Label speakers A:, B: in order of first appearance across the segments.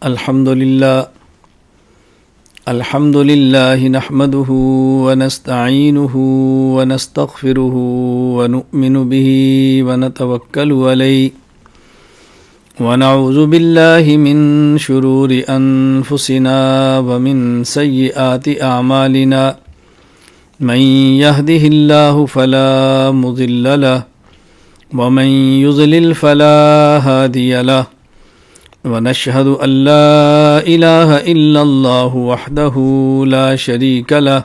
A: الحمد لله نحمده ونستعينه ونستغفره ونؤمن به ونتوكل عليه ونعوذ بالله من شرور أنفسنا ومن سيئات أعمالنا من يهده الله فلا مضل له ومن يضلل فلا هادي له ونشهد أن لا إله إلا الله وحده لا شريك له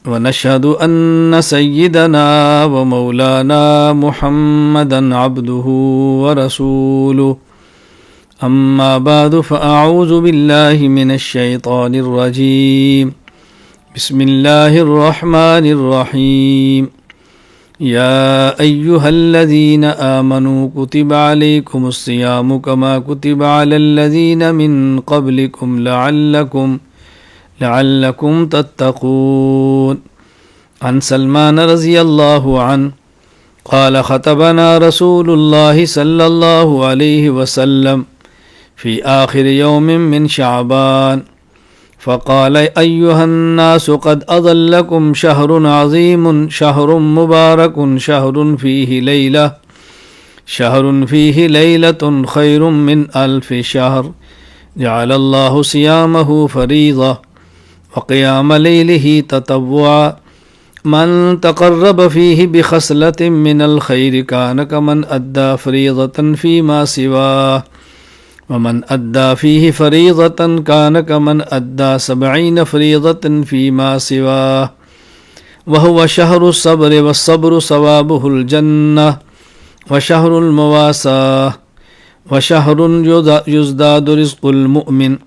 A: ونشهد أن سيدنا ومولانا محمدا عبده ورسوله أما بعد فأعوذ بالله من الشيطان الرجيم بسم الله الرحمن الرحيم يا أيها الذين آمنوا كتب عليكم الصيام كما كتب على الذين من قبلكم لعلكم تتقون. عن سلمان رضي الله عنه قال خطبنا رسول الله صلى الله عليه وسلم في آخر يوم من شعبان فقال أيها الناس قد أضلكم شهر عظيم شهر مبارك شهر فيه ليلة خير من 1000 شهر جعل الله صيامه فريضة وقيام ليله تطوعا من تقرب فيه بخصلة من الخير كان كمن أدى فريضة فيما سواه ومن أدى فيه فريضة كان كمن أدى 70 فريضة فيما سواه وهو شهر الصبر والصبر ثوابه الجنة وشهر المواساة وشهر يزداد رزق المؤمن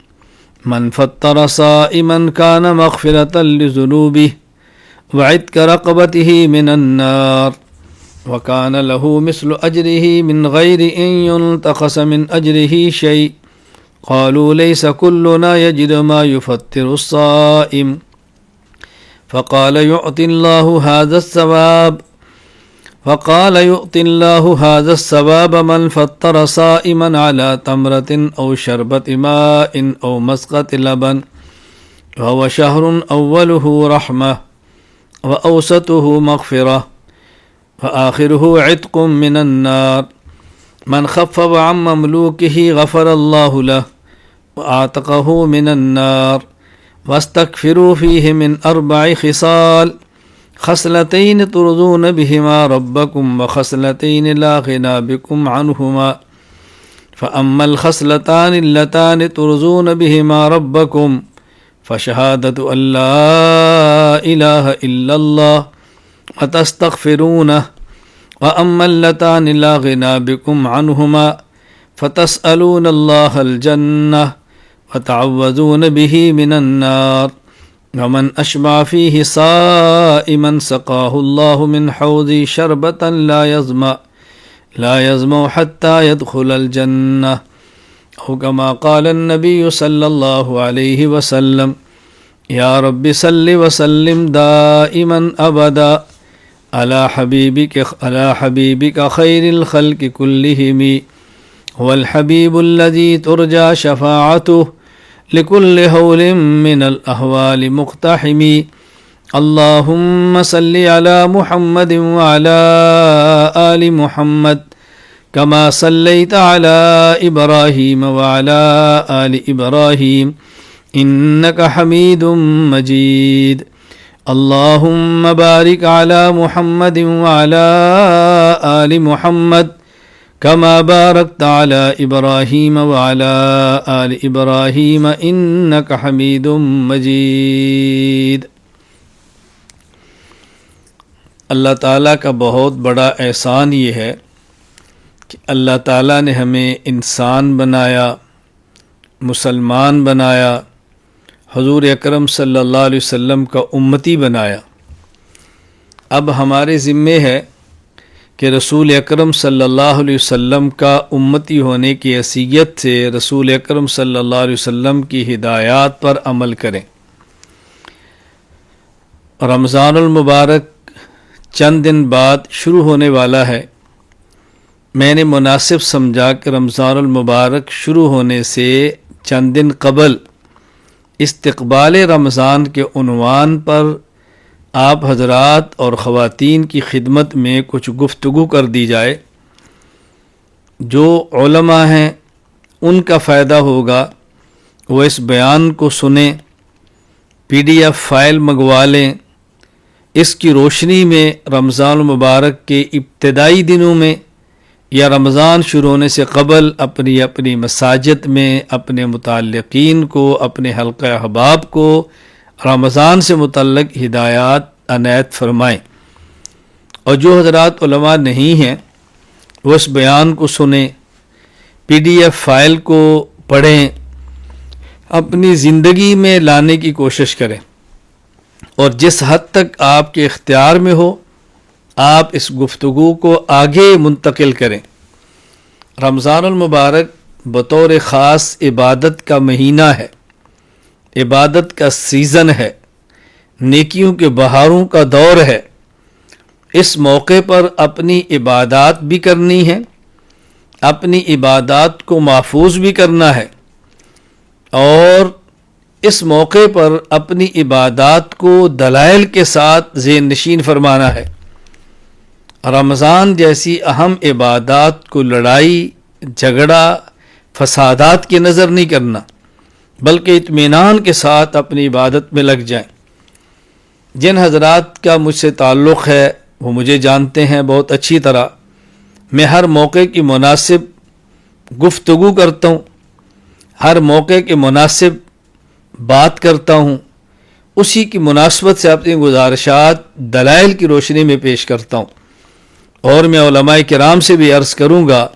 A: من فطر صائما كان مغفرة لذنوبه وعتق رقبته من النار وكان له مثل أجره من غير أن ينتقص من أجره شيء. قالوا ليس كلنا يجد ما يفطر الصائم فقال يعطي الله هذا الثواب من فطر صائما على تمرة أو شربة ماء أو مسقة لبن وهو شهر أوله رحمة وأوسطه مغفرة وآخره عتق من النار من خفف عن مملوكه غفر الله له وأعتقه من النار. واستكفروا فيه من 4 خصال خصلتين ترضون بهما ربكم وخصلتين لا غنى بكم عنهما فأما الخصلتان اللتان ترضون بهما ربكم فشهادة أن لا إله إلا الله وتستغفرونه وأما اللتان لا غنى بكم عنهما فتسألون الله الجنة وتعوذون به من النار. ومن أشبع فيه صائما سقاه الله من حوض شربة لا يظمأ حتى يدخل الجنة أو كما قال النبي صلى الله عليه وسلم يا رب صل وسلم دائما أبدا على حبيبك خير الخلق كلهم هو الحبيب الذي ترجى شفاعته لكل هول من الأهوال مقتحم. اللهم صل على محمد وعلى آل محمد كما صليت على إبراهيم وعلى آل إبراهيم إنك حميد مجيد. اللهم بارك على محمد وعلى آل محمد كما باركت على إبراهيم وعلى آل إبراهيم إنك حميد مجيد. اللہ تعالیٰ کا بہت بڑا احسان یہ ہے کہ اللہ تعالیٰ نے ہمیں انسان بنایا، مسلمان بنایا، حضور اکرم صلی اللہ علیہ وسلم کا امتی بنایا. اب ہمارے ذمے ہے کہ رسول اکرم صلی اللہ علیہ وسلم کا امتی ہونے کی حیثیت سے رسول اکرم صلی اللہ علیہ وسلم کی ہدایات پر عمل کریں. رمضان المبارک چند دن بعد شروع ہونے والا ہے. میں نے مناسب سمجھا کہ رمضان المبارک شروع ہونے سے چند دن قبل استقبال رمضان کے عنوان پر آپ حضرات اور خواتین کی خدمت میں کچھ گفتگو کر دی جائے۔ جو علماء ہیں ان کا فائدہ ہوگا، وہ اس بیان کو سنیں، PDF فائل منگوا لیں۔ اس کی روشنی میں رمضان المبارک کے ابتدائی دنوں میں یا رمضان شروع ہونے سے قبل اپنی اپنی مساجد میں اپنے متعلقین کو، اپنے حلقہ احباب کو رمضان سے متعلق ہدایات عنایت فرمائیں۔ اور جو حضرات علماء نہیں ہیں وہ اس بیان کو سنیں، PDF فائل کو پڑھیں، اپنی زندگی میں لانے کی کوشش کریں، اور جس حد تک آپ کے اختیار میں ہو آپ اس گفتگو کو آگے منتقل کریں۔ رمضان المبارک بطور خاص عبادت کا مہینہ ہے، عبادت کا سیزن ہے، نیکیوں کے بہاروں کا دور ہے۔ اس موقع پر اپنی عبادات بھی کرنی ہے، اپنی عبادات کو محفوظ بھی کرنا ہے، اور اس موقع پر اپنی عبادات کو دلائل کے ساتھ ذہن نشین فرمانا ہے۔ رمضان جیسی اہم عبادات کو لڑائی، جھگڑا، فسادات کی نظر نہیں کرنا، بلکہ اطمینان کے ساتھ اپنی عبادت میں لگ جائیں۔ جن حضرات کا مجھ سے تعلق ہے وہ مجھے جانتے ہیں بہت اچھی طرح۔ میں ہر موقع کی مناسب گفتگو کرتا ہوں، ہر موقع کے مناسب بات کرتا ہوں، اسی کی مناسبت سے اپنی گزارشات دلائل کی روشنی میں پیش کرتا ہوں۔ اور میں علماء کرام سے بھی عرض کروں گا،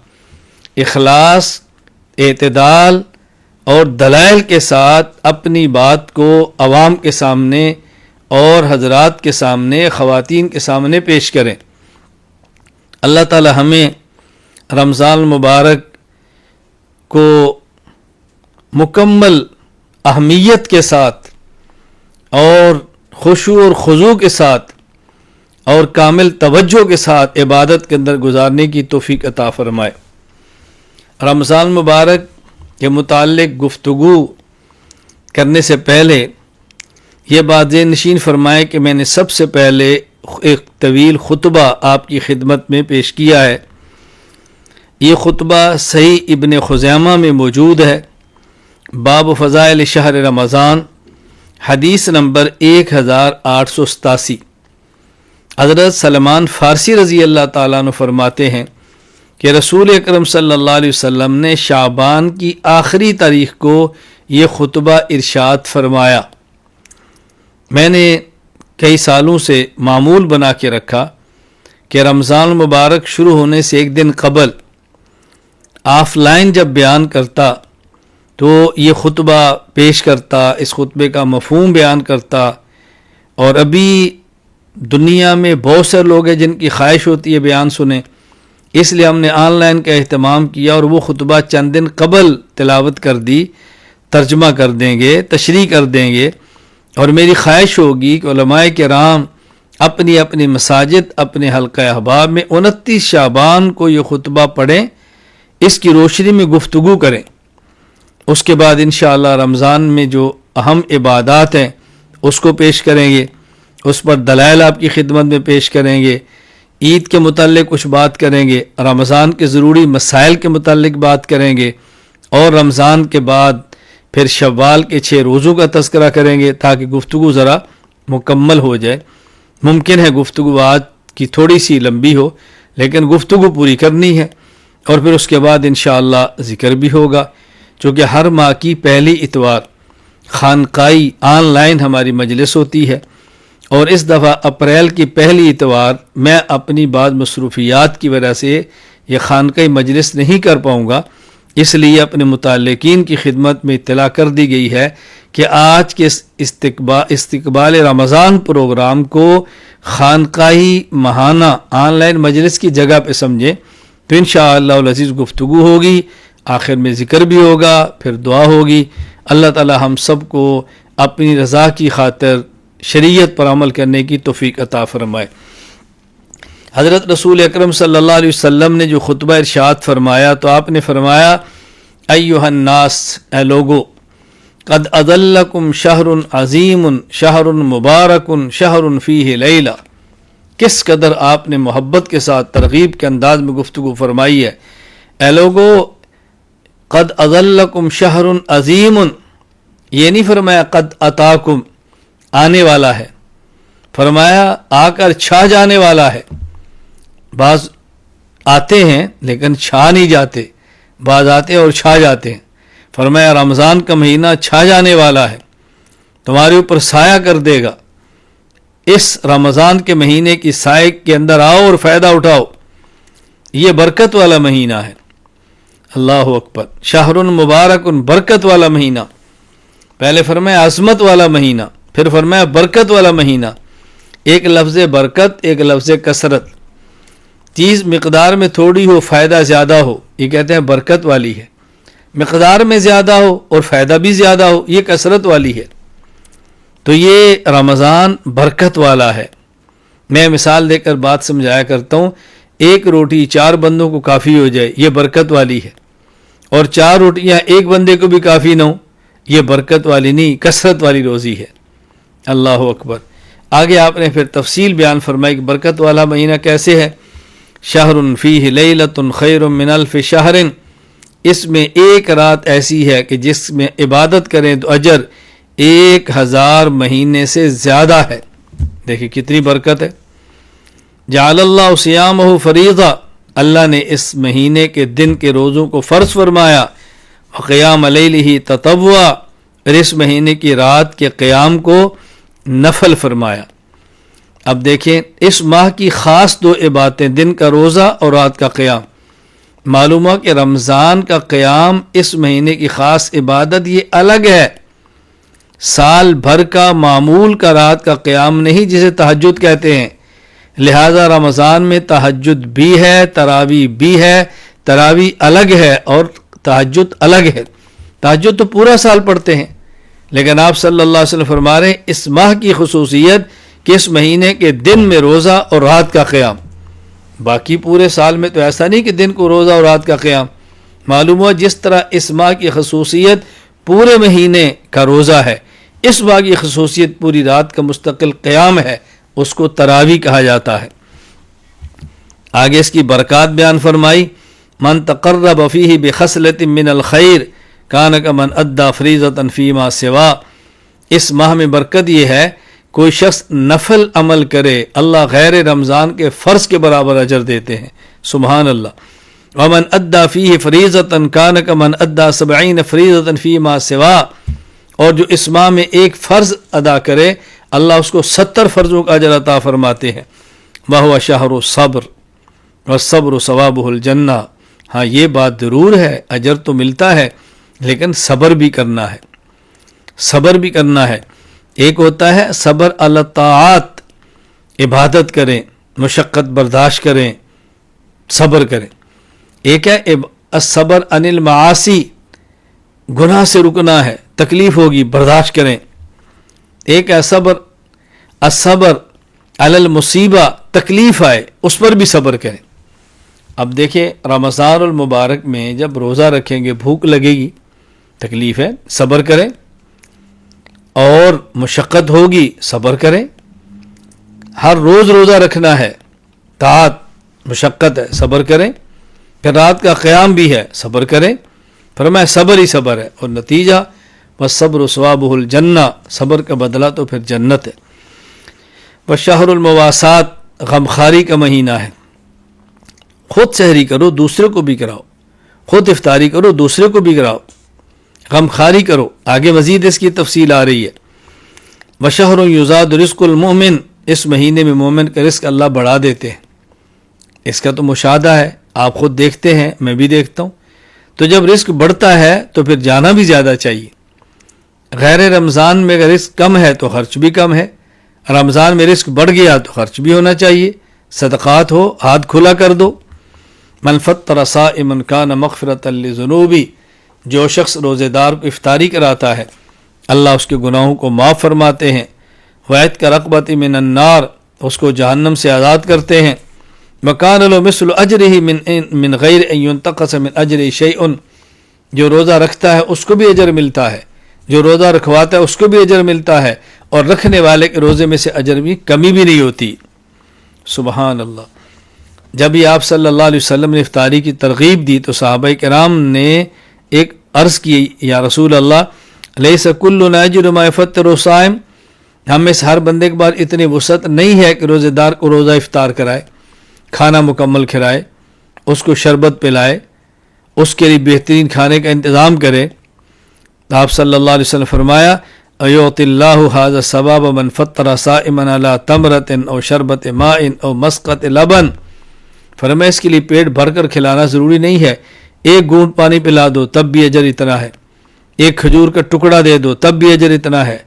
A: اخلاص، اعتدال اور دلائل کے ساتھ اپنی بات کو عوام کے سامنے اور حضرات کے سامنے، خواتین کے سامنے پیش کریں۔ اللہ تعالی ہمیں رمضان المبارک کو مکمل اہمیت کے ساتھ اور خشوع اور خضوع کے ساتھ اور کامل توجہ کے ساتھ عبادت کے اندر گزارنے کی توفیق عطا فرمائے۔ رمضان مبارک کے متعلق گفتگو کرنے سے پہلے یہ بات ذہن نشین فرمائے کہ میں نے سب سے پہلے ایک طویل خطبہ آپ کی خدمت میں پیش کیا ہے۔ یہ خطبہ صحیح ابن خزیمہ میں موجود ہے، باب فضائل شہر رمضان، حدیث نمبر 1887۔ حضرت سلمان فارسی رضی اللہ تعالیٰ عنہ فرماتے ہیں کہ رسول اکرم صلی اللہ علیہ وسلم نے شعبان کی آخری تاریخ کو یہ خطبہ ارشاد فرمایا۔ میں نے کئی سالوں سے معمول بنا کے رکھا کہ رمضان مبارک شروع ہونے سے ایک دن قبل آف لائن جب بیان کرتا تو یہ خطبہ پیش کرتا، اس خطبے کا مفہوم بیان کرتا۔ اور ابھی دنیا میں بہت سے لوگ ہیں جن کی خواہش ہوتی ہے بیان سنیں، اس لیے ہم نے آن لائن کا اہتمام کیا اور وہ خطبہ چند دن قبل تلاوت کر دی، ترجمہ کر دیں گے، تشریح کر دیں گے۔ اور میری خواہش ہوگی کہ علماء کرام اپنی اپنی مساجد، اپنے حلقہ احباب میں 29 شعبان کو یہ خطبہ پڑھیں، اس کی روشنی میں گفتگو کریں۔ اس کے بعد انشاءاللہ رمضان میں جو اہم عبادات ہیں اس کو پیش کریں گے، اس پر دلائل آپ کی خدمت میں پیش کریں گے، عید کے متعلق کچھ بات کریں گے، رمضان کے ضروری مسائل کے متعلق بات کریں گے، اور رمضان کے بعد پھر شوال کے 6 روزوں کا تذکرہ کریں گے تاکہ گفتگو ذرا مکمل ہو جائے۔ ممکن ہے گفتگو آج کی تھوڑی سی لمبی ہو، لیکن گفتگو پوری کرنی ہے، اور پھر اس کے بعد انشاءاللہ ذکر بھی ہوگا، چونکہ ہر ماہ کی پہلی اتوار خانقائی آن لائن ہماری مجلس ہوتی ہے، اور اس دفعہ اپریل کی پہلی اتوار میں اپنی بعض مصروفیات کی وجہ سے یہ خانقائی مجلس نہیں کر پاؤں گا، اس لیے اپنے متعلقین کی خدمت میں اطلاع کر دی گئی ہے کہ آج کے استقبال رمضان پروگرام کو خانقاہی ماہانہ آن لائن مجلس کی جگہ پہ سمجھیں، تو انشاءاللہ العزیز گفتگو ہوگی، آخر میں ذکر بھی ہوگا، پھر دعا ہوگی۔ اللہ تعالی ہم سب کو اپنی رضا کی خاطر شریعت پر عمل کرنے کی توفیق عطا فرمائے۔ حضرت رسول اکرم صلی اللہ علیہ وسلم نے جو خطبہ ارشاد فرمایا تو آپ نے فرمایا ایھا الناس، اے لوگو، قد اضلکم شہر عظیم شہر مبارک شہر فیہ لیلہ، کس قدر آپ نے محبت کے ساتھ ترغیب کے انداز میں گفتگو فرمائی ہے۔ اے لوگو، قد اضلکم شہر عظیم، یہ نہیں فرمایا قد اتاکم، آنے والا ہے، فرمایا آ کر چھا جانے والا ہے۔ بعض آتے ہیں لیکن چھا نہیں جاتے، بعض آتے ہیں اور چھا جاتے ہیں۔ فرمایا رمضان کا مہینہ چھا جانے والا ہے، تمہارے اوپر سایہ کر دے گا۔ اس رمضان کے مہینے کی سائے کے اندر آؤ اور فائدہ اٹھاؤ، یہ برکت والا مہینہ ہے۔ اللہ اکبر، شہر مبارک، برکت والا مہینہ۔ پہلے فرمایا عظمت والا مہینہ، پھر فرمایا برکت والا مہینہ۔ ایک لفظ برکت، ایک لفظ کثرت، چیز مقدار میں تھوڑی ہو فائدہ زیادہ ہو، یہ کہتے ہیں برکت والی ہے۔ مقدار میں زیادہ ہو اور فائدہ بھی زیادہ ہو، یہ کثرت والی ہے۔ تو یہ رمضان برکت والا ہے۔ میں مثال دے کر بات سمجھایا کرتا ہوں، ایک روٹی 4 بندوں کو کافی ہو جائے، یہ برکت والی ہے، اور 4 روٹیاں ایک بندے کو بھی کافی نہ ہو، یہ برکت والی نہیں، کثرت والی روزی ہے۔ اللہ اکبر۔ آگے آپ نے پھر تفصیل بیان فرمائی کہ برکت والا مہینہ کیسے ہے۔ شہر فیہ لیلۃ خیر من الف شہر، اس میں ایک رات ایسی ہے کہ جس میں عبادت کریں تو اجر 1000 مہینے سے زیادہ ہے۔ دیکھیں کتنی برکت ہے۔ جعل اللہ صیامہ فریضہ، اللہ نے اس مہینے کے دن کے روزوں کو فرض فرمایا۔ وقیام لیلہ تطوعا، اور اس مہینے کی رات کے قیام کو نفل فرمایا۔ اب دیکھیں اس ماہ کی خاص 2 عبادتیں، دن کا روزہ اور رات کا قیام۔ معلوم ہوا کہ رمضان کا قیام اس مہینے کی خاص عبادت یہ الگ ہے، سال بھر کا معمول کا رات کا قیام نہیں جسے تہجد کہتے ہیں۔ لہذا رمضان میں تہجد بھی ہے، تراویح بھی ہے، تراویح الگ ہے اور تہجد الگ ہے۔ تہجد تو پورا سال پڑھتے ہیں، لیکن آپ صلی اللہ علیہ وسلم فرما رہے ہیں اس ماہ کی خصوصیت کہ اس مہینے کے دن میں روزہ اور رات کا قیام۔ باقی پورے سال میں تو ایسا نہیں کہ دن کو روزہ اور رات کا قیام۔ معلوم ہوا جس طرح اس ماہ کی خصوصیت پورے مہینے کا روزہ ہے، اس ماہ کی خصوصیت پوری رات کا مستقل قیام ہے، اس کو تراویح کہا جاتا ہے۔ آگے اس کی برکات بیان فرمائی، من تقرب فیہ بخصلۃ من الخیر کان کمن ادی فریضۃ فیما سوا، اس ماہ میں برکت یہ ہے کوئی شخص نفل عمل کرے اللہ غیر رمضان کے فرض کے برابر اجر دیتے ہیں۔ سبحان اللہ۔ ومن ادی فیہ فریضۃ کان کمن ادی 70 فریضۃ فیما سوا، اور جو اس ماہ میں ایک فرض ادا کرے اللہ اس کو 70 فرضوں کا اجر عطا فرماتے ہیں۔ وہو شہر الصبر والصبر ثوابہ الجنہ، ہاں یہ بات ضرور ہے اجر تو ملتا ہے لیکن صبر بھی کرنا ہے، صبر بھی کرنا ہے۔ ایک ہوتا ہے صبر علی الطاعات، عبادت کریں، مشقت برداشت کریں، صبر کریں۔ ایک ہے الصبر عن المعاصی، گناہ سے رکنا ہے، تکلیف ہوگی برداشت کریں۔ ایک ہے الصبر علی المصیبہ، تکلیف آئے اس پر بھی صبر کریں۔ اب دیکھیں رمضان المبارک میں جب روزہ رکھیں گے بھوک لگے گی، تکلیف ہے، صبر کریں، اور مشقت ہوگی، صبر کریں۔ ہر روز روزہ رکھنا ہے، طاعت، مشقت ہے، صبر کریں۔ پھر رات کا قیام بھی ہے، صبر کریں۔ فرمایا صبر ہی صبر ہے، اور نتیجہ والصبر ثوابہ الجنہ، صبر کا بدلہ تو پھر جنت ہے۔ والشہر المواسات، غمخواری کا مہینہ ہے۔ خود سحری کرو دوسرے کو بھی کراؤ، خود افطاری کرو دوسرے کو بھی کراؤ، غمخواری کرو۔ آگے مزید اس کی تفصیل آ رہی ہے۔ وشہر یزاد رزق المؤمن، اس مہینے میں مومن کا رزق اللہ بڑھا دیتے ہیں۔ اس کا تو مشاہدہ ہے، آپ خود دیکھتے ہیں، میں بھی دیکھتا ہوں۔ تو جب رزق بڑھتا ہے تو پھر جانا بھی زیادہ چاہیے۔ غیر رمضان میں اگر رزق کم ہے تو خرچ بھی کم ہے، رمضان میں رزق بڑھ گیا تو خرچ بھی ہونا چاہیے، صدقات ہو، ہاتھ کھلا کر دو۔ من فطر صائما کان مغفرۃ لذنوبہ، جو شخص روزے دار کو افطاری کراتا ہے اللہ اس کے گناہوں کو معاف فرماتے ہیں۔ وعتق رقبۃ من النار، اس کو جہنم سے آزاد کرتے ہیں۔ وکان له مثل اجرہ من غیر ان ينتقص من اجرہ شیء، جو روزہ رکھتا ہے اس کو بھی اجر ملتا ہے، جو روزہ رکھواتا ہے اس کو بھی اجر ملتا ہے، اور رکھنے والے کے روزے میں سے اجر بھی کمی بھی نہیں ہوتی۔ سبحان اللہ۔ جب یہ آپ صلی اللہ علیہ وسلم نے افطاری کی ترغیب دی تو صحابہ کرام نے ایک عرض کی، یا رسول اللہ لیس کلنا یجد ما یفطر الصائم، ہم میں سے ہر بندے کے بعد اتنی وسعت نہیں ہے کہ روزے دار کو روزہ افطار کرائے، کھانا مکمل کھلائے، اس کو شربت پلائے، اس کے لیے بہترین کھانے کا انتظام کرے۔ آپ صلی اللہ علیہ وسلم فرمایا ایعطی اللہ ھذا الثواب من فطر صائما علی تمرۃ او شربۃ ماء او مسقۃ لبن، فرمایا اس کے لیے پیٹ بھر کر کھلانا ضروری نہیں ہے، ایک گھونٹ پانی پلا دو تب بھی اجر اتنا ہے، ایک کھجور کا ٹکڑا دے دو تب بھی اجر اتنا ہے،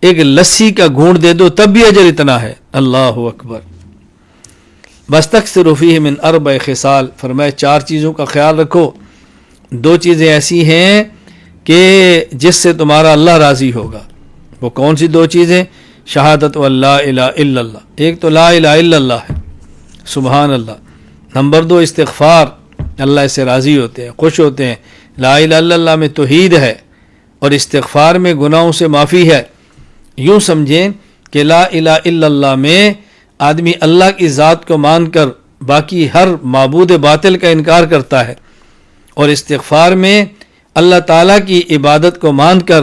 A: ایک لسی کا گھونٹ دے دو تب بھی اجر اتنا ہے۔ اللہ اکبر۔ وَاسْتَكْثِرُوا فِيهِ مِنْ أَرْبَعِ خِصَالٍ، فرمایا چار چیزوں کا خیال رکھو، دو چیزیں ایسی ہیں کہ جس سے تمہارا اللہ راضی ہوگا۔ وہ کون سی دو چیزیں؟ شہادت واللہ الہ الا اللہ، ایک تو لا الہ الا اللہ ہے، سبحان اللہ۔ نمبر دو استغفار، اللہ سے راضی ہوتے ہیں، خوش ہوتے ہیں۔ لا الہ الا اللہ میں توحید ہے اور استغفار میں گناہوں سے معافی ہے۔ یوں سمجھیں کہ لا الہ الا اللہ میں آدمی اللہ کی ذات کو مان کر باقی ہر معبود باطل کا انکار کرتا ہے، اور استغفار میں اللہ تعالیٰ کی عبادت کو مان کر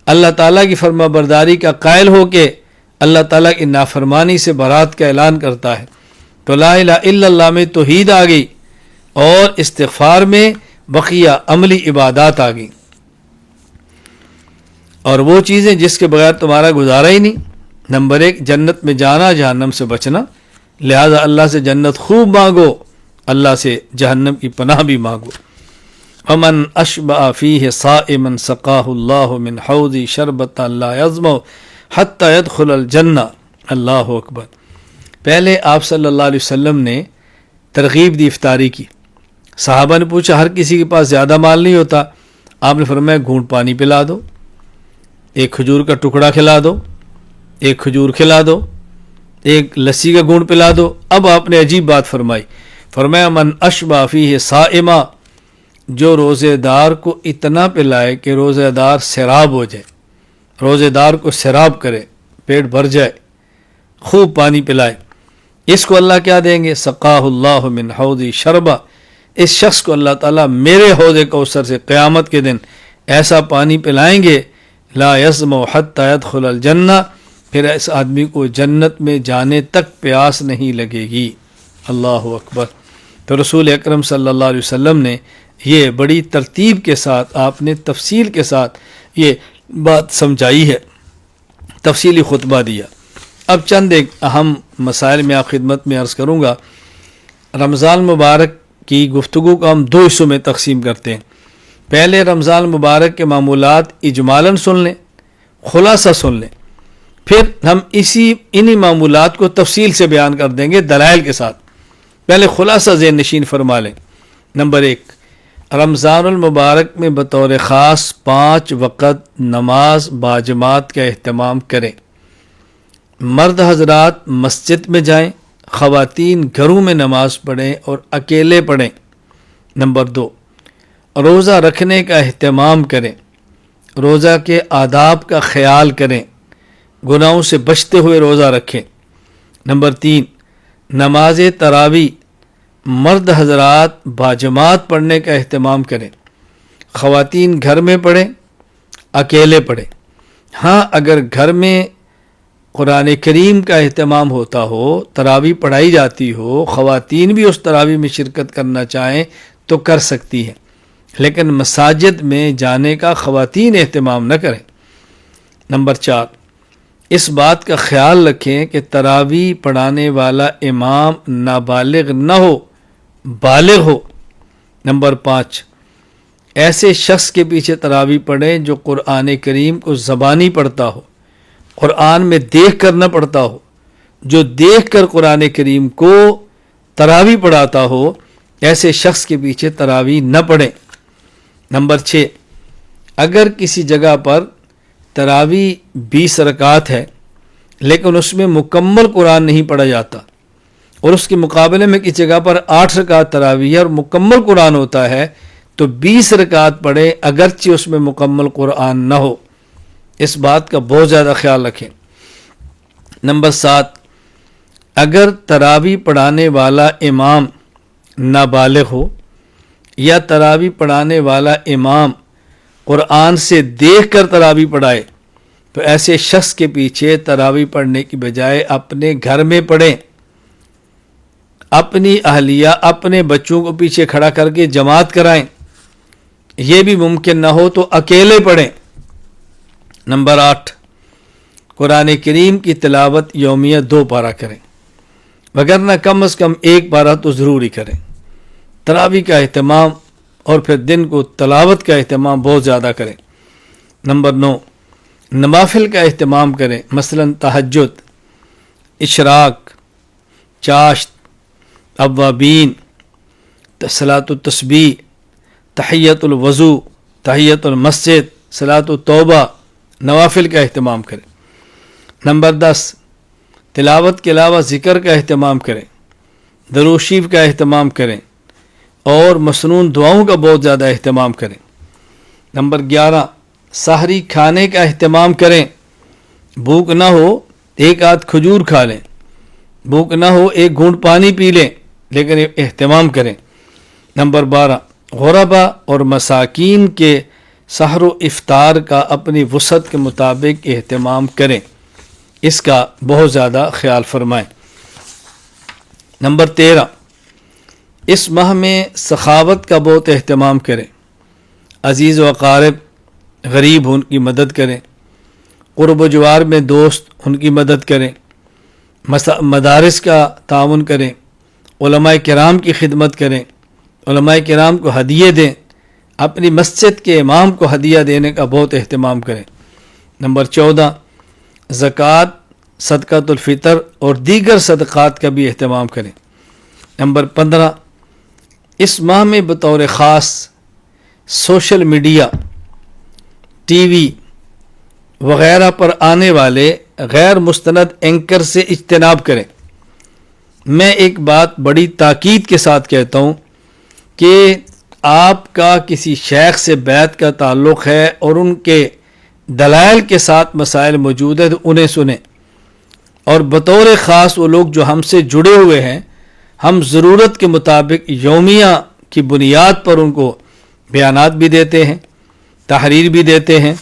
A: اللہ تعالیٰ کی فرما برداری کا قائل ہو کے اللہ تعالیٰ کی نافرمانی سے برات کا اعلان کرتا ہے۔ تو لا الہ الا اللہ میں توحید آ گئی اور استغفار میں بقیہ عملی عبادات آ گئی، اور وہ چیزیں جس کے بغیر تمہارا گزارا ہی نہیں۔ نمبر ایک جنت میں جانا، جہنم سے بچنا، لہذا اللہ سے جنت خوب مانگو، اللہ سے جہنم کی پناہ بھی مانگو۔ ومن اشبع فیہ صائما سقاہ اللہ من حوضی شربۃ لا یظمأ حتی یدخل الجنہ۔ اللہ اکبر۔ پہلے آپ صلی اللہ علیہ وسلم نے ترغیب دی افطاری کی، صحابہ نے پوچھا ہر کسی کے پاس زیادہ مال نہیں ہوتا، آپ نے فرمایا گھونٹ پانی پلا دو، ایک کھجور کا ٹکڑا کھلا دو، ایک کھجور کھلا دو، ایک لسی کا گھونٹ پلا دو۔ اب آپ نے عجیب بات فرمائی، فرمایا من اشبع فیہ صائما، جو روزے دار کو اتنا پلائے کہ روزے دار سیراب ہو جائے، روزے دار کو سیراب کرے، پیٹ بھر جائے، خوب پانی پلائے، اس کو اللہ کیا دیں گے؟ سقاہ اللہ من حوضی شربہ، اس شخص کو اللہ تعالیٰ میرے حوض کوثر سے قیامت کے دن ایسا پانی پلائیں گے، لا یظمأ حتی یدخل الجنہ، پھر اس آدمی کو جنت میں جانے تک پیاس نہیں لگے گی۔ اللہ اکبر۔ تو رسول اکرم صلی اللہ علیہ وسلم نے یہ بڑی ترتیب کے ساتھ، آپ نے تفصیل کے ساتھ یہ بات سمجھائی ہے، تفصیلی خطبہ دیا۔ اب چند ایک اہم مسائل میں آپ خدمت میں عرض کروں گا۔ رمضان مبارک کی گفتگو کو ہم دو حصوں میں تقسیم کرتے ہیں۔ پہلے رمضان مبارک کے معمولات اجمالاً سن لیں، خلاصہ سن لیں، پھر ہم انہی معمولات کو تفصیل سے بیان کر دیں گے دلائل کے ساتھ۔ پہلے خلاصہ ذہن نشین فرما لیں۔ نمبر ایک، رمضان المبارک میں بطور خاص 5 وقت نماز باجماعت کا اہتمام کریں۔ مرد حضرات مسجد میں جائیں، خواتین گھروں میں نماز پڑھیں اور اکیلے پڑھیں۔ نمبر 2، روزہ رکھنے کا اہتمام کریں، روزہ کے آداب کا خیال کریں، گناہوں سے بچتے ہوئے روزہ رکھیں۔ نمبر 3، نماز تراویح مرد حضرات باجماعت پڑھنے کا اہتمام کریں، خواتین گھر میں پڑھیں، اکیلے پڑھیں۔ ہاں اگر گھر میں قرآن کریم کا اہتمام ہوتا ہو، تراویح پڑھائی جاتی ہو، خواتین بھی اس تراویح میں شرکت کرنا چاہیں تو کر سکتی ہیں، لیکن مساجد میں جانے کا خواتین اہتمام نہ کریں۔ نمبر 4، اس بات کا خیال رکھیں کہ تراویح پڑھانے والا امام نابالغ نہ ہو، بالغ ہو۔ نمبر 5، ایسے شخص کے پیچھے تراویح پڑھیں جو قرآن کریم کو زبانی پڑھتا ہو، قرآن میں دیکھ کر نہ پڑھتا ہو، جو دیکھ کر قرآن کریم کو تراویح پڑھاتا ہو، ایسے شخص کے پیچھے تراویح نہ پڑھیں۔ نمبر 6، اگر کسی جگہ پر تراویح 20 رکعات ہے لیکن اس میں مکمل قرآن نہیں پڑھا جاتا، اور اس کے مقابلے میں کسی جگہ پر 8 رکعت تراویح ہے اور مکمل قرآن ہوتا ہے، تو 20 رکعت پڑھیں اگرچہ اس میں مکمل قرآن نہ ہو۔ اس بات کا بہت زیادہ خیال رکھیں۔ نمبر 7، اگر تراویح پڑھانے والا امام نابالغ ہو یا تراویح پڑھانے والا امام قرآن سے دیکھ کر تراویح پڑھائے تو ایسے شخص کے پیچھے تراویح پڑھنے کی بجائے اپنے گھر میں پڑھیں، اپنی اہلیہ اپنے بچوں کو پیچھے کھڑا کر کے جماعت کرائیں، یہ بھی ممکن نہ ہو تو اکیلے پڑھیں۔ نمبر 8، قرآن کریم کی تلاوت یومیہ 2 پارہ کریں، وگرنہ کم از کم 1 پارہ تو ضرور ہی کریں۔ تراویح کا اہتمام اور پھر دن کو تلاوت کا اہتمام بہت زیادہ کریں۔ نمبر 9، نوافل کا اہتمام کریں، مثلا تہجد، اشراق، چاشت، اوابین، صلاۃ التسبیح، تحیۃ الوضو، تحیۃ المسجد، صلاۃ التوبہ، نوافل کا اہتمام کریں۔ نمبر 10، تلاوت کے علاوہ ذکر کا اہتمام کریں، درود شریف کا اہتمام کریں اور مسنون دعاؤں کا بہت زیادہ اہتمام کریں۔ نمبر 11، سحری کھانے کا اہتمام کریں، بھوک نہ ہو 1 آدھ کھجور کھا لیں، بھوک نہ ہو 1 گھونٹ پانی پی لیں، لیکن اہتمام کریں۔ نمبر 12، غربا اور مساکین کے سحر و افطار کا اپنی وسعت کے مطابق اہتمام کریں، اس کا بہت زیادہ خیال فرمائیں۔ نمبر 13، اس ماہ میں سخاوت کا بہت اہتمام کریں، عزیز و اقارب غریب ان کی مدد کریں، قرب و جوار میں دوست ان کی مدد کریں، مدارس کا تعاون کریں، علماء کرام کی خدمت کریں، علماء کرام کو ہدیے دیں، اپنی مسجد کے امام کو ہدیہ دینے کا بہت اہتمام کریں۔ نمبر 14، زکوٰۃ، صدقۃ الفطر اور دیگر صدقات کا بھی اہتمام کریں۔ نمبر 15، اس ماہ میں بطور خاص سوشل میڈیا، ٹی وی وغیرہ پر آنے والے غیر مستند اینکر سے اجتناب کریں۔ میں ایک بات بڑی تاکید کے ساتھ کہتا ہوں کہ آپ کا کسی شیخ سے بیعت کا تعلق ہے اور ان کے دلائل کے ساتھ مسائل موجود ہیں تو انہیں سنیں، اور بطور خاص وہ لوگ جو ہم سے جڑے ہوئے ہیں ہم ضرورت کے مطابق یومیہ کی بنیاد پر ان کو بیانات بھی دیتے ہیں، تحریر بھی دیتے ہیں۔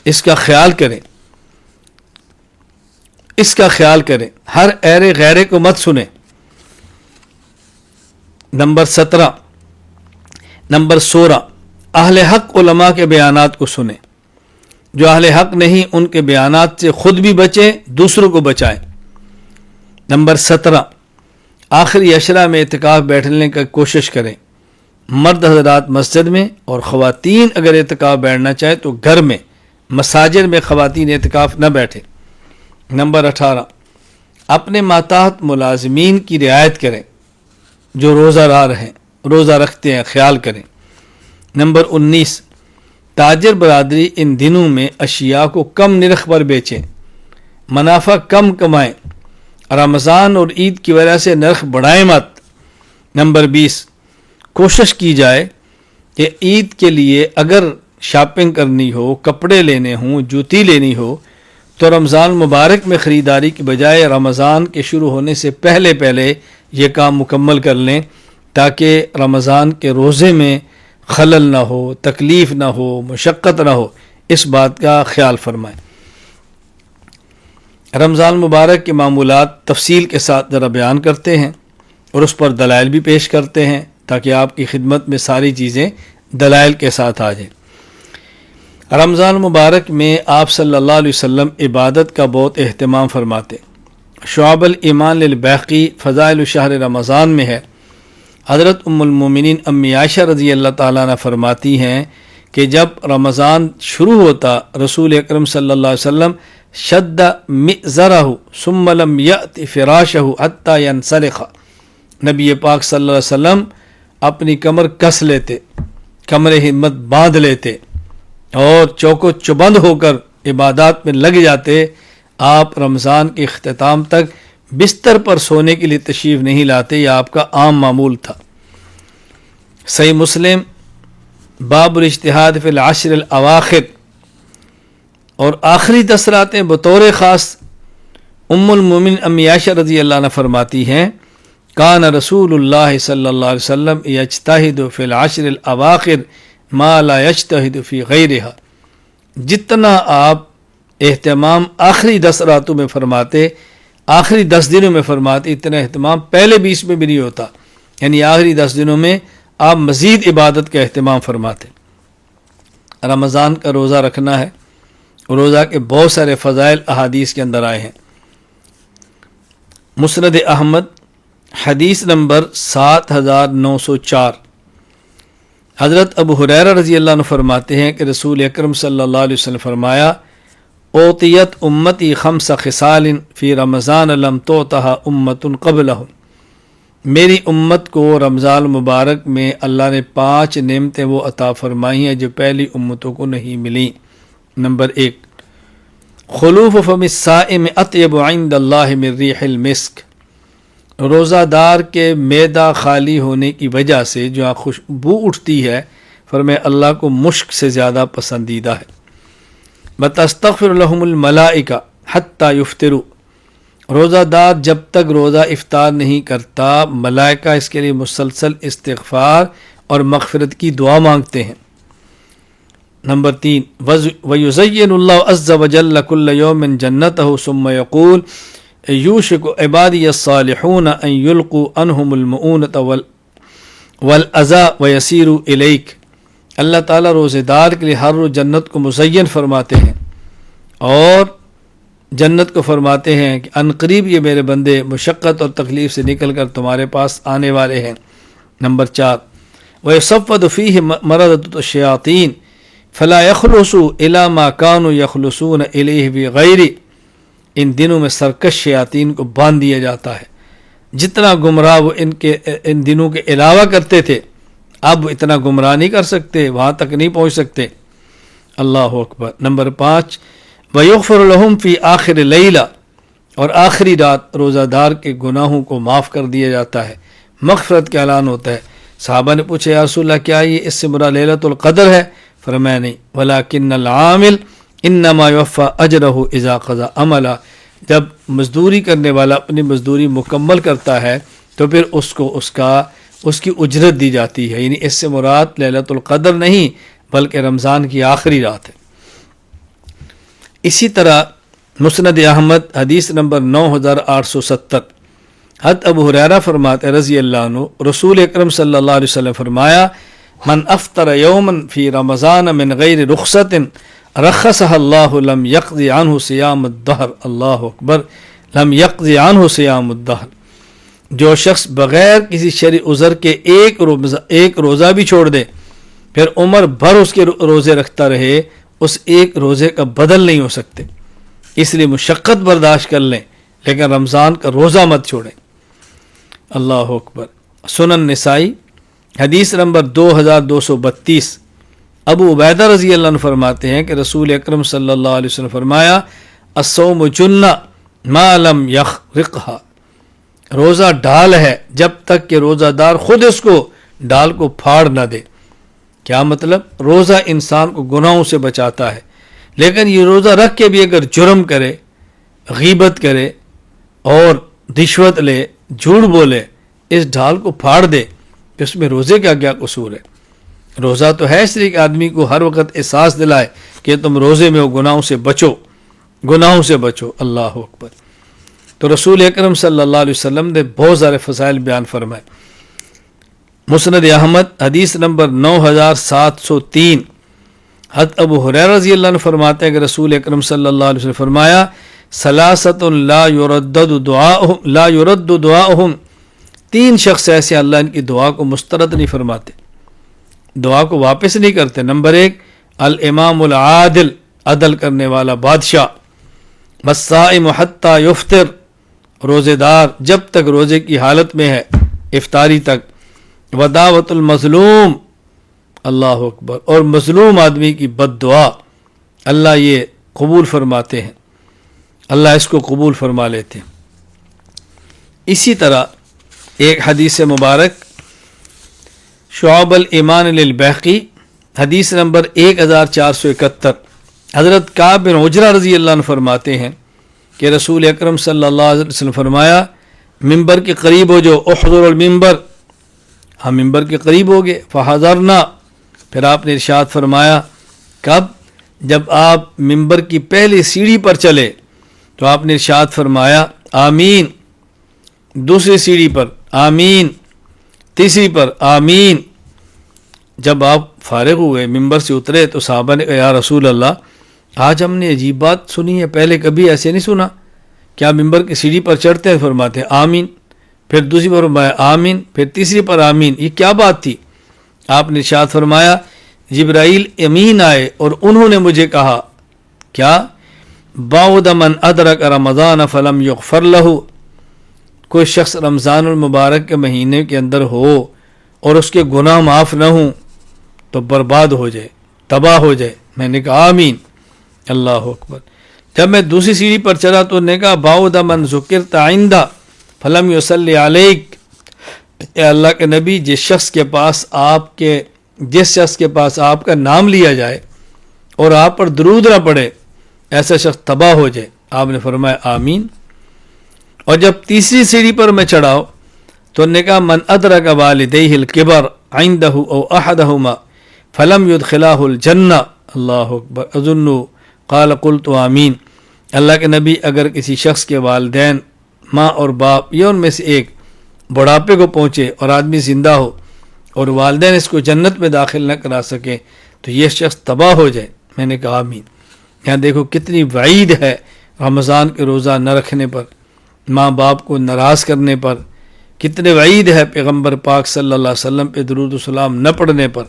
A: اس کا خیال کریں، اس کا خیال کریں، ہر ایرے غیرے کو مت سنیں۔ نمبر 17، نمبر 16، اہل حق علماء کے بیانات کو سنیں، جو اہل حق نہیں ان کے بیانات سے خود بھی بچیں، دوسروں کو بچائیں۔ نمبر 17، آخری عشرہ میں اعتکاف بیٹھنے کا کوشش کریں، مرد حضرات مسجد میں اور خواتین اگر اعتکاف بیٹھنا چاہیں تو گھر میں، مساجد میں خواتین اعتکاف نہ بیٹھیں۔ نمبر 18، اپنے ماتحت ملازمین کی رعایت کریں، جو روزہ رکھتے ہیں، خیال کریں۔ نمبر 19، تاجر برادری ان دنوں میں اشیاء کو کم نرخ پر بیچیں، منافع کم کمائیں، رمضان اور عید کی وجہ سے نرخ بڑھائیں مت۔ نمبر 20، کوشش کی جائے کہ عید کے لیے اگر شاپنگ کرنی ہو، کپڑے لینے ہوں، جوتی لینی ہو تو رمضان مبارک میں خریداری کی بجائے رمضان کے شروع ہونے سے پہلے یہ کام مکمل کر لیں، تاکہ رمضان کے روزے میں خلل نہ ہو، تکلیف نہ ہو، مشقت نہ ہو۔ اس بات کا خیال فرمائیں۔ رمضان مبارک کے معمولات تفصیل کے ساتھ ذرا بیان کرتے ہیں اور اس پر دلائل بھی پیش کرتے ہیں تاکہ آپ کی خدمت میں ساری چیزیں دلائل کے ساتھ آ جائیں۔ رمضان مبارک میں آپ صلی اللہ علیہ وسلم عبادت کا بہت اہتمام فرماتے۔ شعب الایمان للبیہقی فضائل شہر رمضان میں ہے، حضرت ام المومنین امی عائشہ رضی اللہ تعالیٰ عنہ فرماتی ہیں کہ جب رمضان شروع ہوتا رسول اکرم صلی اللہ علیہ وسلم شد مئزرہ ثم لم یأت فراشہ حتی ینسلخ، نبی پاک صلی اللہ علیہ وسلم اپنی کمر کس لیتے، کمر ہمت باندھ لیتے اور چوکو چبند ہو کر عبادات میں لگ جاتے۔ آپ رمضان کے اختتام تک بستر پر سونے کے لیے تشریف نہیں لاتے، یہ آپ کا عام معمول تھا۔ صحیح مسلم باب الاجتہاد فی العشر الاواخر، اور آخری 10 راتیں بطور خاص ام المومن امی عائشہ رضی اللہ عنہ فرماتی ہیں کان رسول اللہ صلی اللہ علیہ وسلم یجتہد فی العشر الاواخر ما لا یجتہد فی غیرہا، جتنا آپ اہتمام آخری 10 راتوں میں فرماتے، آخری 10 دنوں میں فرماتے، اتنا اہتمام پہلے 20 میں بھی نہیں ہوتا، یعنی آخری 10 دنوں میں آپ مزید عبادت کا اہتمام فرماتے۔ رمضان کا روزہ رکھنا ہے، روزہ کے بہت سارے فضائل احادیث کے اندر آئے ہیں۔ مسند احمد حدیث نمبر 7904، حضرت ابو ہریرہ رضی اللہ عنہ فرماتے ہیں کہ رسول اکرم صلی اللہ علیہ وسلم فرمایا اوتیت امتی 5 خصال فی رمضان لم توتها امت قبلہم، میری امت کو رمضان مبارک میں اللہ نے 5 نعمتیں وہ عطا فرمائی ہیں جو پہلی امتوں کو نہیں ملیں۔ نمبر 1، خلوف فم الصائم اطیب عند اللہ من ریح المسک، روزہ دار کے معدہ خالی ہونے کی وجہ سے جو خوشبو اٹھتی ہے فرمائے اللہ کو مشک سے زیادہ پسندیدہ ہے۔ بتستغفر لهم الملائکہ حتی یفطروا، روزہ دار جب تک روزہ افطار نہیں کرتا ملائکہ اس کے لیے مسلسل استغفار اور مغفرت کی دعا مانگتے ہیں۔ نمبر 3، وَيُزَيِّنُ اللَّهُ عَزَّ وَجَلَّ كُلَّ يَوْمٍ جَنَّتَهُ ثُمَّ يَقُولُ يُوشِكُ عِبَادِيَ الصَّالِحُونَ أَن يُلْقُوا عَنْهُمُ الْمُؤُونَةَ وَالْأَذَى وَيَسِيرُوا إِلَيْكَ، اللہ تعالیٰ روزے دار کے لیے ہر روز جنت کو مزین فرماتے ہیں اور جنت کو فرماتے ہیں کہ ان قریب یہ میرے بندے مشقت اور تکلیف سے نکل کر تمہارے پاس آنے والے ہیں۔ نمبر 4، وَيُصَفَّدُ فِيهِ مَرَضَةُ الشَّيَاطِينِ فَلَا يَخْلُصُوا إِلَى مَا كَانُوا يَخْلُصُونَ إِلَيْهِ بِغَيْرِ، ان دنوں میں سرکش شیاطین کو باندھ دیا جاتا ہے، جتنا گمراہ وہ ان دنوں کے علاوہ کرتے تھے اب اتنا گمراہ نہیں کر سکتے، وہاں تک نہیں پہنچ سکتے۔ اللہ اکبر۔ نمبر 5، وَيُغْفَرُ لَهُمْ فِي آخِرِ لَيْلَةٍ، اور آخری رات روزہ دار کے گناہوں کو معاف کر دیا جاتا ہے، مغفرت کا اعلان ہوتا ہے۔ صحابہ نے پوچھا یا رسول اللہ کیا یہ اس سے مراد لیلۃ القدر ہے؟ فرمایا نہیں، وَلَكِنَّ الْعَامِلَ إِنَّمَا يُوَفَّى أَجْرَهُ إِذَا قَضَى عَمَلًا، جب مزدوری کرنے والا اپنی مزدوری مکمل کرتا ہے تو پھر اس کو اس کی اجرت دی جاتی ہے، یعنی اس سے مراد لیلۃ القدر نہیں بلکہ رمضان کی آخری رات ہے۔ اسی طرح مسند احمد حدیث نمبر 9870، حضرت ابو ہریرہ فرماتے رضی اللہ عنہ رسول اکرم صلی اللہ علیہ وسلم فرمایا من افطر یوما فی رمضان من غیر رخصت رخصها اللہ لم یقضی عنہ صیام الدہر، اللہ اکبر، لم یقضی عنہ صیام الدہر، جو شخص بغیر کسی شرعی عذر کے ایک روزہ بھی چھوڑ دے پھر عمر بھر اس کے روزے رکھتا رہے، اس ایک روزے کا بدل نہیں ہو سکتے، اس لیے مشقت برداشت کر لیں لیکن رمضان کا روزہ مت چھوڑیں۔ اللہ اکبر۔ سنن نسائی حدیث نمبر 2232، ابو عبیدہ رضی اللہ عنہ فرماتے ہیں کہ رسول اکرم صلی اللہ علیہ وسلم فرمایا الصوم جنہ ما لم یخرقھا، روزہ ڈال ہے جب تک کہ روزہ دار خود اس کو ڈال کو پھاڑ نہ دے۔ کیا مطلب؟ روزہ انسان کو گناہوں سے بچاتا ہے، لیکن یہ روزہ رکھ کے بھی اگر جرم کرے، غیبت کرے اور رشوت لے، جھوٹ بولے، اس ڈھال کو پھاڑ دے کہ اس میں روزے کا کیا قصور ہے؟ روزہ تو ہے اس لیے کہ آدمی کو ہر وقت احساس دلائے کہ تم روزے میں ہو، گناہوں سے بچو، گناہوں سے بچو۔ اللہ اکبر۔ تو رسول اکرم صلی اللہ علیہ وسلم نے بہت سارے فضائل بیان فرمائے۔ مسند احمد حدیث نمبر 9703، حضرت ابو ہریرہ رضی اللہ عنہ فرماتے ہیں کہ رسول اکرم صلی اللہ علیہ وسلم فرمایا ثلاثۃ لا یرد دعاؤہم، 3 شخص ایسے اللہ ان کی دعا کو مسترد نہیں فرماتے، دعا کو واپس نہیں کرتے۔ نمبر 1، الامام العادل، عدل کرنے والا بادشاہ، والصائم حتی یفطر، روزے دار جب تک روزے کی حالت میں ہے افطاری تک، ودعوت المظلوم، اللہ اکبر، اور مظلوم آدمی کی بد دعا اللہ یہ قبول فرماتے ہیں، اللہ اس کو قبول فرما لیتے ہیں۔ اسی طرح ایک حدیث مبارک شعب الایمان للبیہقی حدیث نمبر 1471، حضرت کعب بن عجرہ رضی اللہ عنہ فرماتے ہیں کہ رسول اکرم صلی اللہ علیہ وسلم فرمایا ممبر کے قریب ہو جو، احضر المنبر، ہم ممبر کے قریب ہو گئے، فحضرنا، پھر آپ نے ارشاد فرمایا کب؟ جب آپ ممبر کی پہلی سیڑھی پر چلے تو آپ نے ارشاد فرمایا آمین، دوسری سیڑھی پر آمین، تیسری پر آمین۔ جب آپ فارغ ہوئے ممبر سے اترے تو صحابہ نے کہا یا رسول اللہ آج ہم نے عجیب بات سنی ہے، پہلے کبھی ایسے نہیں سنا، کیا ممبر کی سیڑھی پر چڑھتے ہیں فرماتے ہیں آمین، پھر دوسری پر فرمایا آمین، پھر تیسری پر آمین، یہ کیا بات تھی؟ آپ نے ارشاد فرمایا جبرائیل امین آئے اور انہوں نے مجھے کہا کیا؟ بعد من ادرک رمضان فلم یغفر لہ، کوئی شخص رمضان المبارک کے مہینے کے اندر ہو اور اس کے گناہ معاف نہ ہوں تو برباد ہو جائے، تباہ ہو جائے۔ میں نے کہا آمین، اللہ اکبر۔ جب میں دوسری سیڑھی پر چلا تو نے کہا بعد من ذکرت عندہ فلم یصلی علیک، اے اللہ کے نبی جس شخص کے پاس آپ کا نام لیا جائے اور آپ پر درود نہ پڑے ایسا شخص تباہ ہو جائے۔ آپ نے فرمایا آمین۔ اور جب تیسری سیڑھی پر میں چڑھاؤ تو نے کہا من ادرک والدیہ الکبر عندہ او احدہما فلم یدخلہ الجنہ، اللہ اکبر، اظن قال قلت آمین۔ اللہ کے نبی اگر کسی شخص کے والدین ماں اور باپ یا ان میں سے ایک بڑھاپے کو پہنچے اور آدمی زندہ ہو اور والدین اس کو جنت میں داخل نہ کرا سکے تو یہ شخص تباہ ہو جائے۔ میں نے کہا آمین۔ یہاں دیکھو کتنی وعید ہے رمضان کے روزہ نہ رکھنے پر، ماں باپ کو ناراض کرنے پر، کتنے وعید ہے پیغمبر پاک صلی اللہ علیہ وسلم پہ درود و سلام نہ پڑھنے پر۔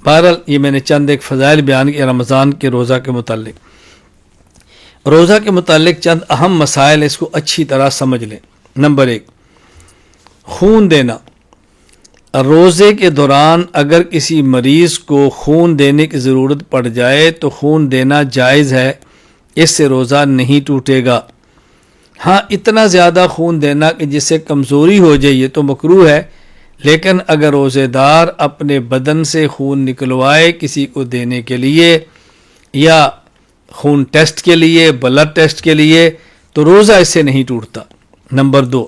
A: بہرحال یہ میں نے چند ایک فضائل بیان کیا رمضان کے روزہ کے متعلق۔ روزہ کے متعلق چند اہم مسائل اس کو اچھی طرح سمجھ لیں۔ نمبر 1، خون دینا۔ روزے کے دوران اگر کسی مریض کو خون دینے کی ضرورت پڑ جائے تو خون دینا جائز ہے، اس سے روزہ نہیں ٹوٹے گا۔ ہاں اتنا زیادہ خون دینا کہ جس سے کمزوری ہو جائے یہ تو مکروہ ہے، لیکن اگر روزے دار اپنے بدن سے خون نکلوائے کسی کو دینے کے لیے یا خون ٹیسٹ کے لیے، بلڈ ٹیسٹ کے لیے، تو روزہ اس سے نہیں ٹوٹتا۔ نمبر 2،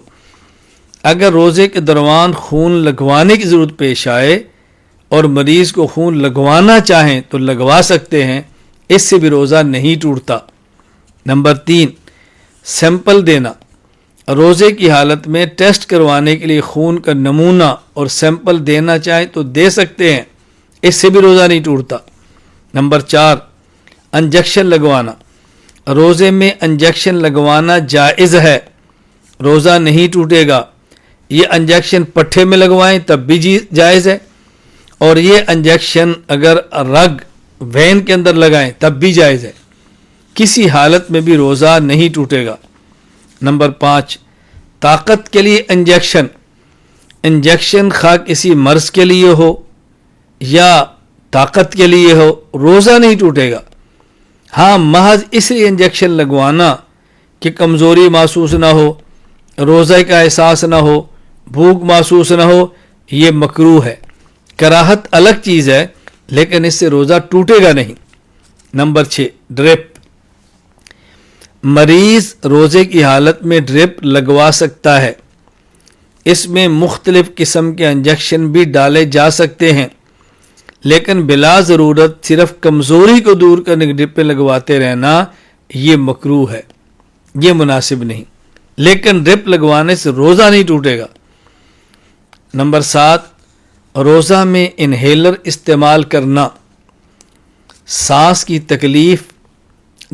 A: اگر روزے کے دوران خون لگوانے کی ضرورت پیش آئے اور مریض کو خون لگوانا چاہیں تو لگوا سکتے ہیں، اس سے بھی روزہ نہیں ٹوٹتا۔ نمبر 3، سیمپل دینا۔ روزے کی حالت میں ٹیسٹ کروانے کے لیے خون کا نمونہ اور سیمپل دینا چاہیں تو دے سکتے ہیں، اس سے بھی روزہ نہیں ٹوٹتا۔ نمبر 4، انجیکشن لگوانا۔ روزے میں انجیکشن لگوانا جائز ہے، روزہ نہیں ٹوٹے گا۔ یہ انجیکشن پٹھے میں لگوائیں تب بھی جائز ہے، اور یہ انجیکشن اگر رگ وین کے اندر لگائیں تب بھی جائز ہے، کسی حالت میں بھی روزہ نہیں ٹوٹے گا۔ نمبر 5، طاقت کے لیے انجیکشن۔ انجیکشن خواہ کسی مرض کے لیے ہو یا طاقت کے لیے ہو، روزہ نہیں ٹوٹے گا۔ ہاں محض اس لیے انجیکشن لگوانا کہ کمزوری محسوس نہ ہو، روزہ کا احساس نہ ہو، بھوک محسوس نہ ہو، یہ مکروہ ہے۔ کراہت الگ چیز ہے لیکن اس سے روزہ ٹوٹے گا نہیں۔ Number 6، drip. مریض روزے کی حالت میں ڈرپ لگوا سکتا ہے، اس میں مختلف قسم کے انجیکشن بھی ڈالے جا سکتے ہیں، لیکن بلا ضرورت صرف کمزوری کو دور کرنے کی ڈرپیں لگواتے رہنا یہ مکروہ ہے، یہ مناسب نہیں، لیکن ڈرپ لگوانے سے روزہ نہیں ٹوٹے گا۔ نمبر 7، روزہ میں انہیلر استعمال کرنا۔ سانس کی تکلیف،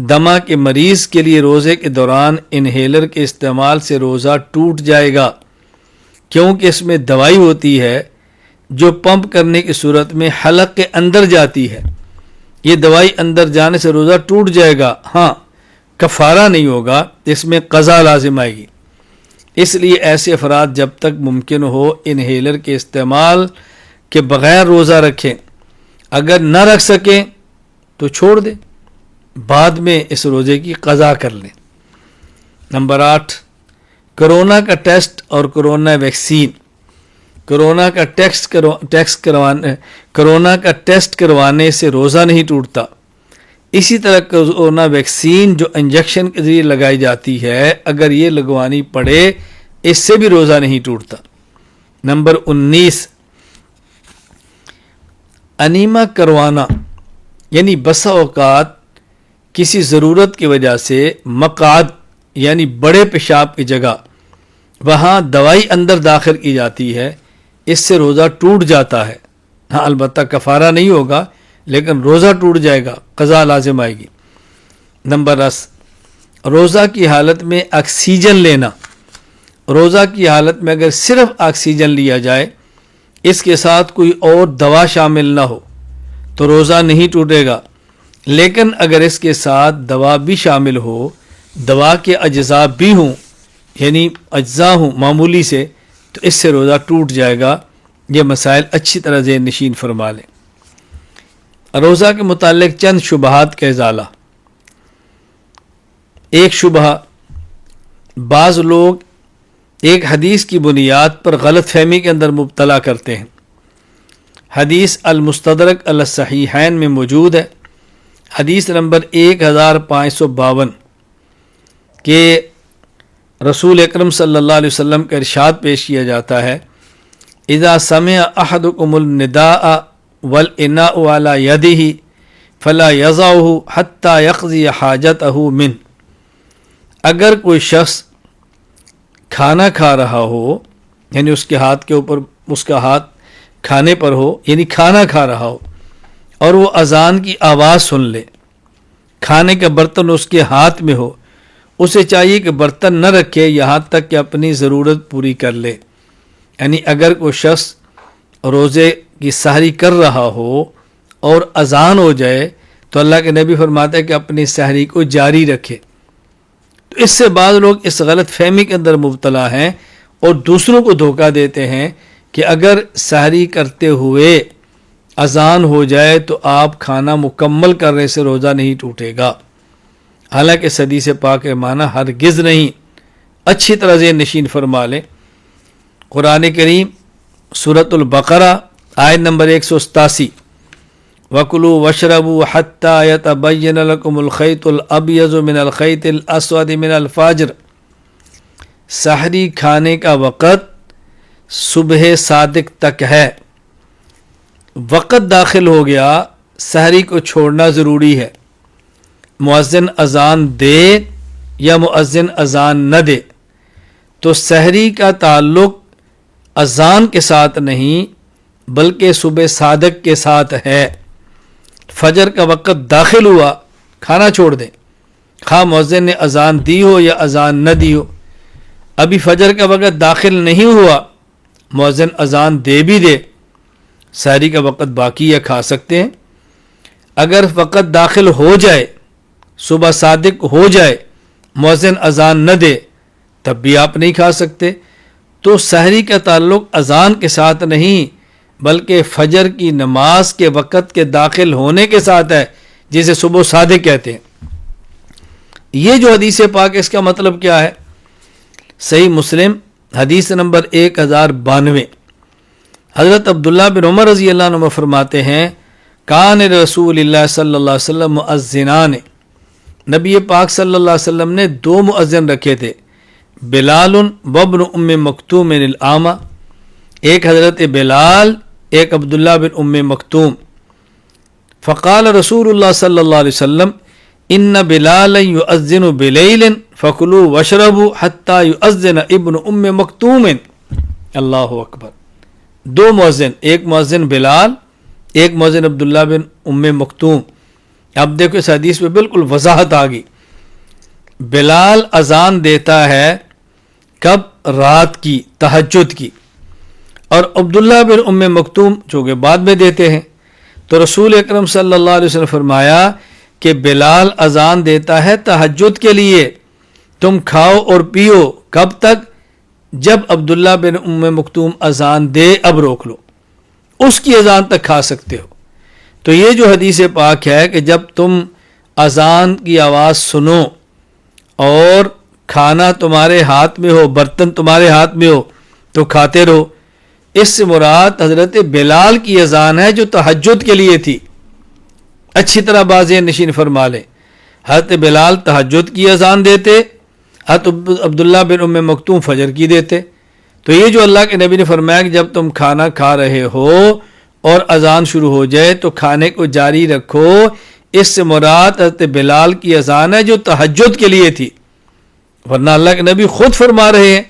A: دمہ کے مریض کے لیے روزے کے دوران انہیلر کے استعمال سے روزہ ٹوٹ جائے گا، کیونکہ اس میں دوائی ہوتی ہے جو پمپ کرنے کی صورت میں حلق کے اندر جاتی ہے، یہ دوائی اندر جانے سے روزہ ٹوٹ جائے گا۔ ہاں کفارہ نہیں ہوگا، اس میں قضا لازم آئے گی۔ اس لیے ایسے افراد جب تک ممکن ہو انہیلر کے استعمال کے بغیر روزہ رکھیں، اگر نہ رکھ سکیں تو چھوڑ دیں، بعد میں اس روزے کی قضا کر لیں۔ نمبر 8، کرونا کا ٹیسٹ اور کرونا ویکسین۔ کورونا کا ٹیسٹ کروانے سے روزہ نہیں ٹوٹتا، اسی طرح کورونا ویکسین جو انجیکشن کے ذریعے لگائی جاتی ہے، اگر یہ لگوانی پڑے اس سے بھی روزہ نہیں ٹوٹتا۔ نمبر 19، انیما کروانا، یعنی بسا اوقات کسی ضرورت کی وجہ سے مقعد یعنی بڑے پیشاب کی جگہ وہاں دوائی اندر داخل کی جاتی ہے، اس سے روزہ ٹوٹ جاتا ہے۔ ہاں البتہ کفارہ نہیں ہوگا لیکن روزہ ٹوٹ جائے گا، قضا لازم آئے گی۔ نمبر 10، روزہ کی حالت میں آکسیجن لینا، روزہ کی حالت میں اگر صرف آکسیجن لیا جائے، اس کے ساتھ کوئی اور دوا شامل نہ ہو تو روزہ نہیں ٹوٹے گا، لیکن اگر اس کے ساتھ دوا بھی شامل ہو، دوا کے اجزاء بھی ہوں یعنی اجزاء ہوں معمولی سے، تو اس سے روزہ ٹوٹ جائے گا۔ یہ مسائل اچھی طرح ذہن نشین فرما لیں۔ روزہ کے متعلق چند شبہات کا ازالہ۔ ایک شبہ، بعض لوگ ایک حدیث کی بنیاد پر غلط فہمی کے اندر مبتلا کرتے ہیں۔ حدیث المستدرک علی الصحیحین میں موجود ہے، حدیث نمبر 1552 کہ رسول اکرم صلی اللہ علیہ وسلم کا ارشاد پیش کیا جاتا ہے، اذا سمع احدکم النداء والاناء علی یدہ فلا یضعہ حتی یقضی حاجتہ منہ۔ اگر کوئی شخص کھانا کھا رہا ہو، یعنی اس کے ہاتھ کے اوپر اس کا ہاتھ کھانے پر ہو، یعنی کھانا کھا رہا ہو اور وہ اذان کی آواز سن لے، کھانے کا برتن اس کے ہاتھ میں ہو، اسے چاہیے کہ برتن نہ رکھے یہاں تک کہ اپنی ضرورت پوری کر لے۔ یعنی اگر کوئی شخص روزے کی سحری کر رہا ہو اور اذان ہو جائے تو اللہ کے نبی فرماتے ہیں کہ اپنی سحری کو جاری رکھے۔ تو اس سے بعض لوگ اس غلط فہمی کے اندر مبتلا ہیں اور دوسروں کو دھوکہ دیتے ہیں کہ اگر سحری کرتے ہوئے اذان ہو جائے تو آپ کھانا مکمل کرنے سے روزہ نہیں ٹوٹے گا، حالانکہ حدیث پاک کے معنی ہرگز نہیں۔ اچھی طرح ذہن نشین فرما لیں، قرآن کریم سورۃ البقرہ آیت نمبر 187، وَكُلُوا وَاشْرَبُوا حَتَّى يَتَبَيَّنَ لَكُمُ الْخَيْطُ الْأَبْيَضُ مِنَ الْخَيْطِ الْأَسْوَدِ مِنَ الْفَجْرِ۔ سحری کھانے کا وقت صبح صادق تک ہے، وقت داخل ہو گیا، سحری کو چھوڑنا ضروری ہے۔ مؤذن اذان دے یا مؤذن اذان نہ دے تو سحری کا تعلق اذان کے ساتھ نہیں بلکہ صبح صادق کے ساتھ ہے۔ فجر کا وقت داخل ہوا، کھانا چھوڑ دیں، خواہ مؤذن نے اذان دی ہو یا اذان نہ دی ہو۔ ابھی فجر کا وقت داخل نہیں ہوا، مؤذن اذان دے بھی دے، سحری کا وقت باقی ہے، کھا سکتے ہیں۔ اگر وقت داخل ہو جائے، صبح صادق ہو جائے، مؤذن اذان نہ دے، تب بھی آپ نہیں کھا سکتے۔ تو سحری کا تعلق اذان کے ساتھ نہیں بلکہ فجر کی نماز کے وقت کے داخل ہونے کے ساتھ ہے، جسے صبح صادق کہتے ہیں۔ یہ جو حدیث پاک ہے اس کا مطلب کیا ہے؟ صحیح مسلم حدیث نمبر 1092، حضرت عبداللہ بن عمر رضی اللہ عنہ فرماتے ہیں، کان رسول اللہ صلی اللہ علیہ وسلم مؤذنان، نبی پاک صلی اللہ علیہ وسلم نے 2 مؤذن رکھے تھے، بلال وابن ام مکتوم العامہ، ایک حضرت بلال، ایک عبداللہ بن ام مکتوم۔ فقال رسول اللہ صلی اللہ علیہ وسلم، ان بلال یؤذن بلیل فکلوا واشربوا حتی یؤذن ابن ام مکتوم۔ اللہ اکبر، 2 مؤذن، ایک مؤذن بلال، ایک مؤذن عبداللہ بن ام مکتوم۔ اب دیکھو اس حدیث میں بالکل وضاحت آ گئی۔ بلال اذان دیتا ہے کب؟ رات کی، تہجد کی، اور عبداللہ بن ام مکتوم چونکہ بعد میں دیتے ہیں۔ تو رسول اکرم صلی اللہ علیہ وسلم فرمایا کہ بلال اذان دیتا ہے تہجد کے لیے، تم کھاؤ اور پیو کب تک؟ جب عبداللہ بن ام مکتوم اذان دے، اب روک لو، اس کی اذان تک کھا سکتے ہو۔ تو یہ جو حدیث پاک ہے کہ جب تم اذان کی آواز سنو اور کھانا تمہارے ہاتھ میں ہو، برتن تمہارے ہاتھ میں ہو تو کھاتے رہو، اس سے مراد حضرت بلال کی اذان ہے جو تہجد کے لیے تھی. اچھی طرح واضح نشین فرما لیں. حضرت بلال تہجد کی اذان دیتے، حضرت عبداللہ بن ام مکتوم فجر کی دیتے. تو یہ جو اللہ کے نبی نے فرمایا کہ جب تم کھانا کھا رہے ہو اور اذان شروع ہو جائے تو کھانے کو جاری رکھو، اس سے مراد حضرت بلال کی اذان ہے جو تہجد کے لیے تھی. ورنہ اللہ کے نبی خود فرما رہے ہیں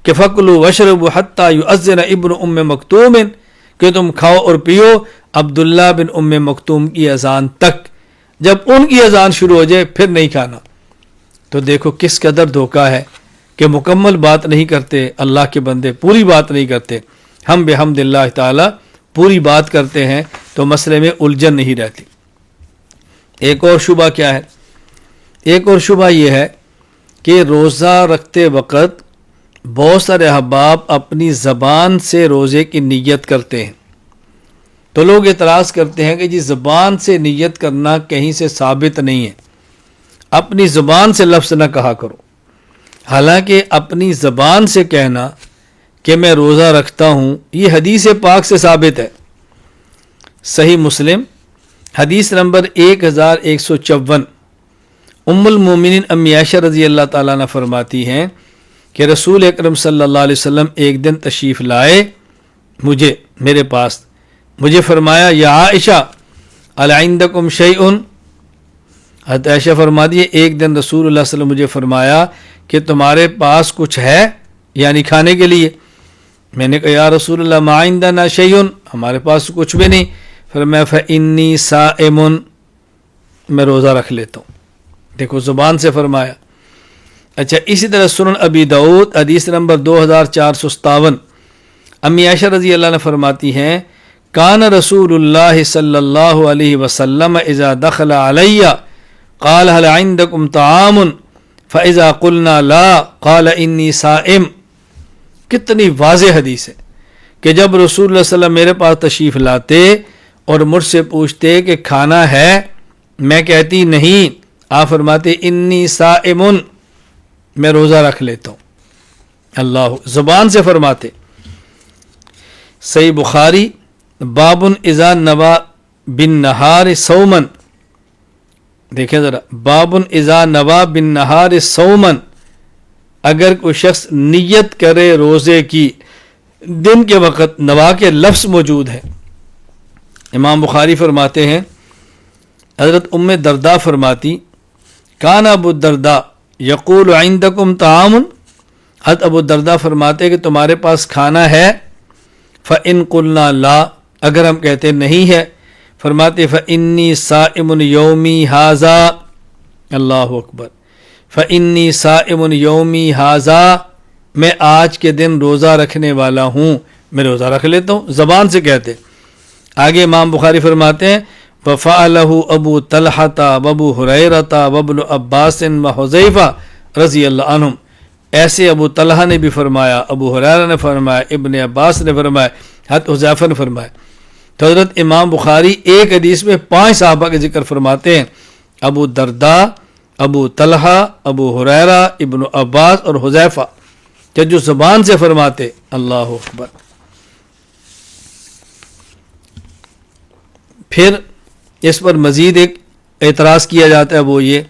A: کہ فَكُلُوا وَاشْرَبُوا حَتَّى يُؤَذِّنَ ابْنُ أُمِّ مَكْتُومٍ، کہ تم کھاؤ اور پیو عبداللہ بن ام مکتوم کی اذان تک. جب ان کی اذان شروع ہو جائے پھر نہیں کھانا. تو دیکھو کس قدر دھوکہ ہے کہ مکمل بات نہیں کرتے اللہ کے بندے، پوری بات نہیں کرتے. ہم بحمد اللہ تعالی پوری بات کرتے ہیں تو مسئلے میں الجھن نہیں رہتی. ایک اور شبہ کیا ہے؟ ایک اور شبہ یہ ہے کہ روزہ رکھتے وقت بہت سارے احباب اپنی زبان سے روزے کی نیت کرتے ہیں. تو لوگ اعتراض کرتے ہیں کہ جی زبان سے نیت کرنا کہیں سے ثابت نہیں ہے، اپنی زبان سے لفظ نہ کہا کرو. حالانکہ اپنی زبان سے کہنا کہ میں روزہ رکھتا ہوں یہ حدیث پاک سے ثابت ہے. صحیح مسلم حدیث نمبر 1154، ام المومنین امی عائشہ رضی اللہ تعالیٰ عنہ فرماتی ہیں کہ رسول اکرم صلی اللہ علیہ وسلم ایک دن تشریف لائے میرے پاس. مجھے فرمایا یا عائشہ الی عندکم شیء. حضرت عائشہ فرماتی ہے ایک دن رسول اللہ صلی اللہ علیہ وسلم مجھے فرمایا کہ تمہارے پاس کچھ ہے یعنی کھانے کے لیے. میں نے کہا یا رسول اللہ ما عندنا شیء، ہمارے پاس کچھ بھی نہیں. فرمایا فإنی صائم، میں روزہ رکھ لیتا ہوں. دیکھو زبان سے فرمایا. اچھا اسی طرح سنن ابی داؤد حدیث نمبر 2457، امی عائشہ رضی اللہ عنہ فرماتی ہیں کان رسول اللہ صلی اللہ علیہ وسلم اذا دخل علی قال هل عندکم طعام فاذا قلنا لا قال انی صائم. کتنی واضح حدیث ہے کہ جب رسول اللہ صلی اللہ علیہ وسلم میرے پاس تشریف لاتے اور مجھ سے پوچھتے کہ کھانا ہے، میں کہتی نہیں، آپ فرماتے انی صائم، میں روزہ رکھ لیتا ہوں. اللہ زبان سے فرماتے. صحیح بخاری باب اذا نوى بالنہار صوما، دیکھیں ذرا، باب اذا نوى بالنہار صوما، اگر کوئی شخص نیت کرے روزے کی دن کے وقت، نوا کے لفظ موجود ہے. امام بخاری فرماتے ہیں حضرت ام درداء فرماتی کان ابو الدرداء یقول عندکم طعام، حضرت ابو الدرداء فرماتے کہ تمہارے پاس کھانا ہے. فإن قلنا لا، اگر ہم کہتے نہیں ہے، فرماتے فإنی صائم یومی ھذا، اللہ اکبر، فإنی صائم یومی ھذا، میں آج کے دن روزہ رکھنے والا ہوں، میں روزہ رکھ لیتا ہوں. زبان سے کہتے. آگے امام بخاری فرماتے ہیں وَفَعَلَهُ ابو طلحۃ وابو ہریرۃ وابن عباس وحذیفہ رضی اللہ عنہم، ایسے ابو طلحہ نے بھی فرمایا، ابو ہریرہ نے فرمایا، ابن عباس نے فرمایا، حضرت حذیفہ نے فرمایا. تو حضرت امام بخاری ایک حدیث میں 5 صحابہ کا ذکر فرماتے ہیں، ابو درداء، ابو طلحہ، ابو ہریرہ، ابن عباس اور حذیفہ، کہ جو زبان سے فرماتے. اللہ اکبر. پھر اس پر مزید ایک اعتراض کیا جاتا ہے، وہ یہ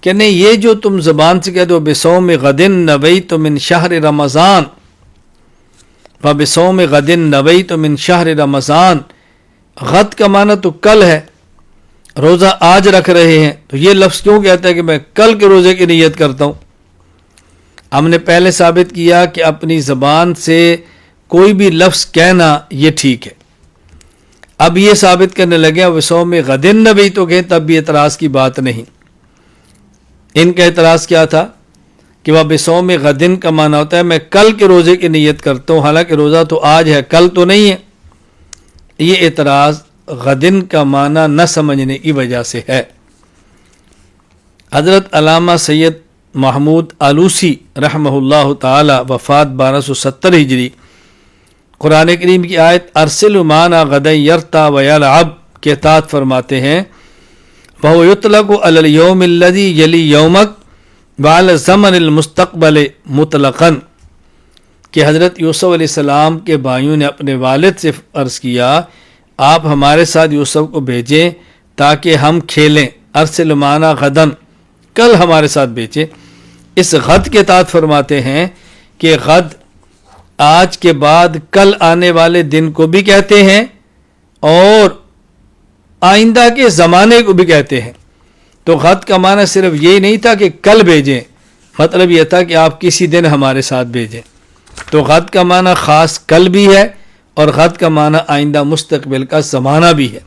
A: کہ نہیں، یہ جو تم زبان سے کہتے ہو بصوم غد نویت من شہر رمضان، بصوم غد نویت من شہر رمضان، غد کا معنی تو کل ہے، روزہ آج رکھ رہے ہیں، تو یہ لفظ کیوں کہتا ہے کہ میں کل کے روزے کی نیت کرتا ہوں؟ ہم نے پہلے ثابت کیا کہ اپنی زبان سے کوئی بھی لفظ کہنا یہ ٹھیک ہے. اب یہ ثابت کرنے لگے بصوم غد نویت تو کہ تب بھی اعتراض کی بات نہیں. ان کا اعتراض کیا تھا کہ وہ بصوم غدن کا معنی ہوتا ہے میں کل کے روزے کی نیت کرتا ہوں، حالانکہ روزہ تو آج ہے، کل تو نہیں ہے. یہ اعتراض غدن کا معنی نہ سمجھنے کی وجہ سے ہے. حضرت علامہ سید محمود آلوسی رحمہ اللہ تعالی وفات 1270 ہجری، قرآن کریم کی آیت ارسل معنا غدا یرتا ویلعب کے تحت فرماتے ہیں وَهُوَ يُطْلَقُ عَلَى الْيَوْمِ الَّذِي يَلِي يَوْمَكَ وَعَلَى الزَّمَنِ الْمُسْتَقْبَلِ مُطْلَقًا، کہ حضرت یوسف علیہ السلام کے بھائیوں نے اپنے والد سے عرض کیا آپ ہمارے ساتھ یوسف کو بھیجیں تاکہ ہم کھیلیں، ارسل معنا غدن، کل ہمارے ساتھ بھیجیں۔ اس غد کے تحت فرماتے ہیں کہ غد آج کے بعد کل آنے والے دن کو بھی کہتے ہیں اور آئندہ کے زمانے کو بھی کہتے ہیں۔ تو غد کا معنی صرف یہی نہیں تھا کہ کل بھیجیں، مطلب یہ تھا کہ آپ کسی دن ہمارے ساتھ بھیجیں۔ تو غد کا معنی خاص کل بھی ہے اور غد کا معنی آئندہ مستقبل کا زمانہ بھی ہے۔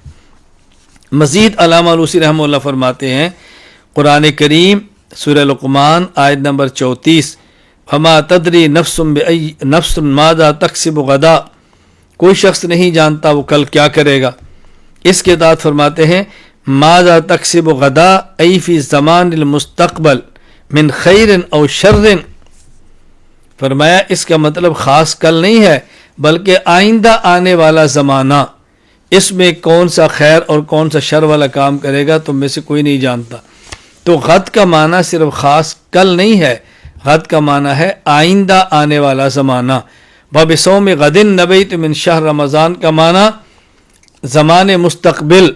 A: مزید علامہ علوسی رحمہ اللہ فرماتے ہیں قرآن کریم سورہ لقمان آیت نمبر 34 فما تدری نفس ماذا تکسب غدا، کوئی شخص نہیں جانتا وہ کل کیا کرے گا۔ اس کے بعد فرماتے ہیں ماذا تکسب غدا ای فی زمان المستقبل من خیر او شر، فرمایا اس کا مطلب خاص کل نہیں ہے بلکہ آئندہ آنے والا زمانہ، اس میں کون سا خیر اور کون سا شر والا کام کرے گا تم میں سے کوئی نہیں جانتا۔ تو غد کا معنی صرف خاص کل نہیں ہے، غد کا معنی ہے آئندہ آنے والا زمانہ۔ وَبِصَوْمِ غَدٍ نَبَيْتُ مِنْ شَهْرِ رمضان کا معنی زمان مستقبل،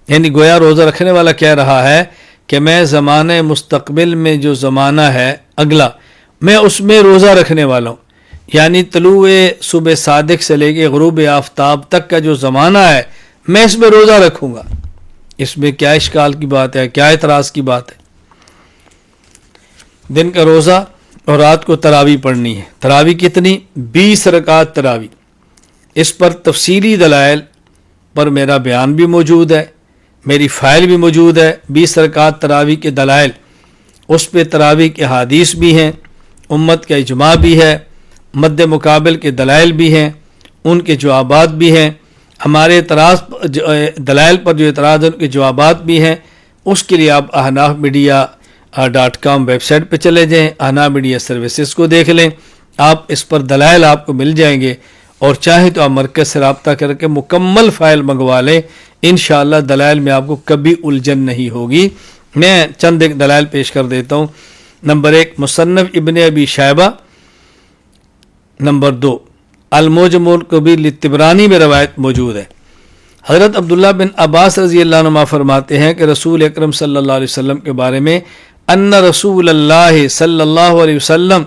A: یعنی گویا روزہ رکھنے والا کہہ رہا ہے کہ میں زمانے مستقبل میں جو زمانہ ہے اگلا، میں اس میں روزہ رکھنے والا ہوں، یعنی طلوع صبح صادق سے لے کے غروب آفتاب تک کا جو زمانہ ہے میں اس میں روزہ رکھوں گا۔ اس میں کیا اشکال کی بات ہے، کیا اعتراض کی بات ہے؟ دن کا روزہ اور رات کو تراویح پڑھنی ہے۔ تراویح کتنی؟ 20 رکعت تراویح۔ اس پر تفصیلی دلائل پر میرا بیان بھی موجود ہے، میری فائل بھی موجود ہے، 20 رکعت تراویح کے دلائل۔ اس پہ تراویح کے حدیث بھی ہیں، امت کا اجماع بھی ہے، مد مقابل کے دلائل بھی ہیں، ان کے جوابات بھی ہیں، ہمارے اعتراض دلائل پر جو اعتراض ہیں ان کے جوابات بھی ہیں۔ اس کے لیے آپ ahnafmedia.com ویب سائٹ پہ چلے جائیں، احناف میڈیا سروسز کو دیکھ لیں، آپ اس پر دلائل آپ کو مل جائیں گے، اور چاہیں تو آپ مرکز سے رابطہ کر کے مکمل فائل منگوا لیں، انشاءاللہ دلائل میں آپ کو کبھی الجھن نہیں ہوگی۔ میں چند ایک دلائل پیش کر دیتا ہوں۔ نمبر 1 مصنف ابن ابی شیبہ، نمبر 2 المعجم الکبیر للطبرانی میں روایت موجود ہے۔ حضرت عبداللہ بن عباس رضی اللہ عنہ فرماتے ہیں کہ رسول اکرم صلی اللہ علیہ وسلم کے بارے میں ان رسول اللہ صلی اللہ علیہ وسلم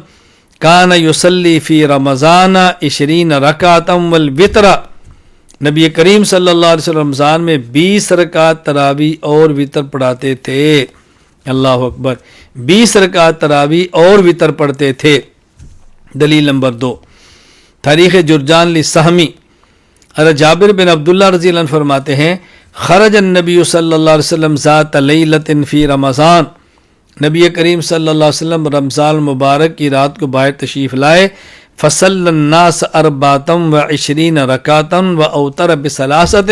A: کان یصلی فی رمضان 20 رکعۃ والوتر، نبی کریم صلی اللہ علیہ وسلم رمضان میں 20 رکعت تراویح اور وطر پڑھاتے تھے۔ اللہ اکبر، 20 رکعت تراویح اور وطر پڑھتے تھے۔ دلیل نمبر 2 تاریخ جرجان لسہمی، حضرت جابر بن عبداللہ رضی اللہ عنہ فرماتے ہیں خرج النبی صلی اللہ علیہ وسلم ذات لیلۃ فی رمضان، نبی کریم صلی اللہ علیہ وسلم رمضان مبارک کی رات کو باہر تشریف لائے، فصلی الناس 24 رکعۃ واوتر بثلاثۃ،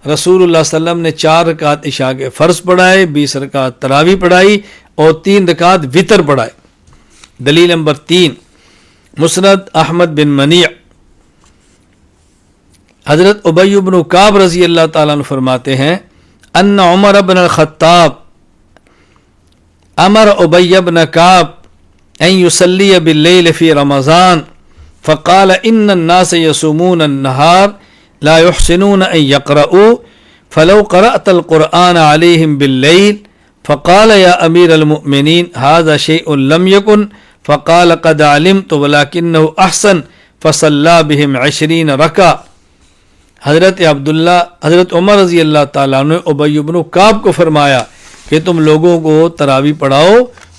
A: رسول اللہ صلی اللہ علیہ وسلم نے 4 رکعت عشاء کے فرض پڑھائے، 20 رکعت تراویح پڑھائی اور 3 رکعت وطر پڑھائے۔ دلیل نمبر 3 مسند احمد بن منیع، حضرت ابی بن کعب رضی اللہ تعالیٰ عنہ فرماتے ہیں ان عمر بن الخطاب امر ابی بن کعب ان یصلی باللیل فی رمضان فقال ان الناس یصومون النہار لا يحسنون ان یقرؤوا فلو قرأت القرآن علیہم باللیل فقال یا امیر المؤمنین هذا شیء لم یکن فقال قد علمت ولکنہ احسن فصلی بہم 20 رکعہ۔ حضرت عمر رضی اللہ تعالیٰ نے ابی بن کعب کو فرمایا کہ تم لوگوں کو تراویح پڑھاؤ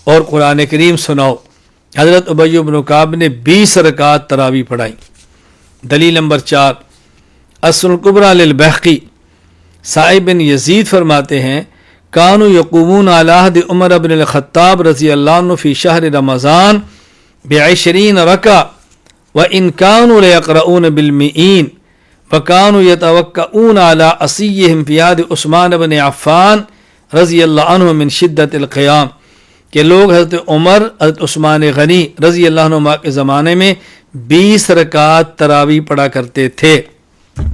A: اور قرآن کریم سناؤ۔ حضرت ابی بن کعب نے 20 رکعت تراویح پڑھائی۔ دلیل نمبر 4 السنن الکبریٰ للبیہقی، سائب بن یزید فرماتے ہیں کانوا یقومون علی عہد عمر بن الخطاب رضی اللہ عنہ فی شہر رمضان ب20 رکعہ وان کانوا لیقرؤون بالمئین وکانوا یتوکؤون علی عصیہم فی عہد عثمان بن عفان رضی اللہ عنہ من شدت القیام، کہ لوگ حضرت عمر، حضرت عثمان غنی رضی اللہ عنہ کے زمانے میں 20 رکعت تراویح پڑھا کرتے تھے۔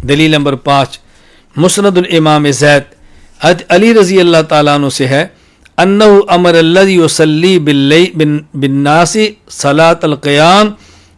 A: دلیل نمبر 5 مسند الامام زید، حضرت علی رضی اللہ تعالیٰ عنہ سے ہے انہ امر الذی یصلی بالناس صلاۃ القیام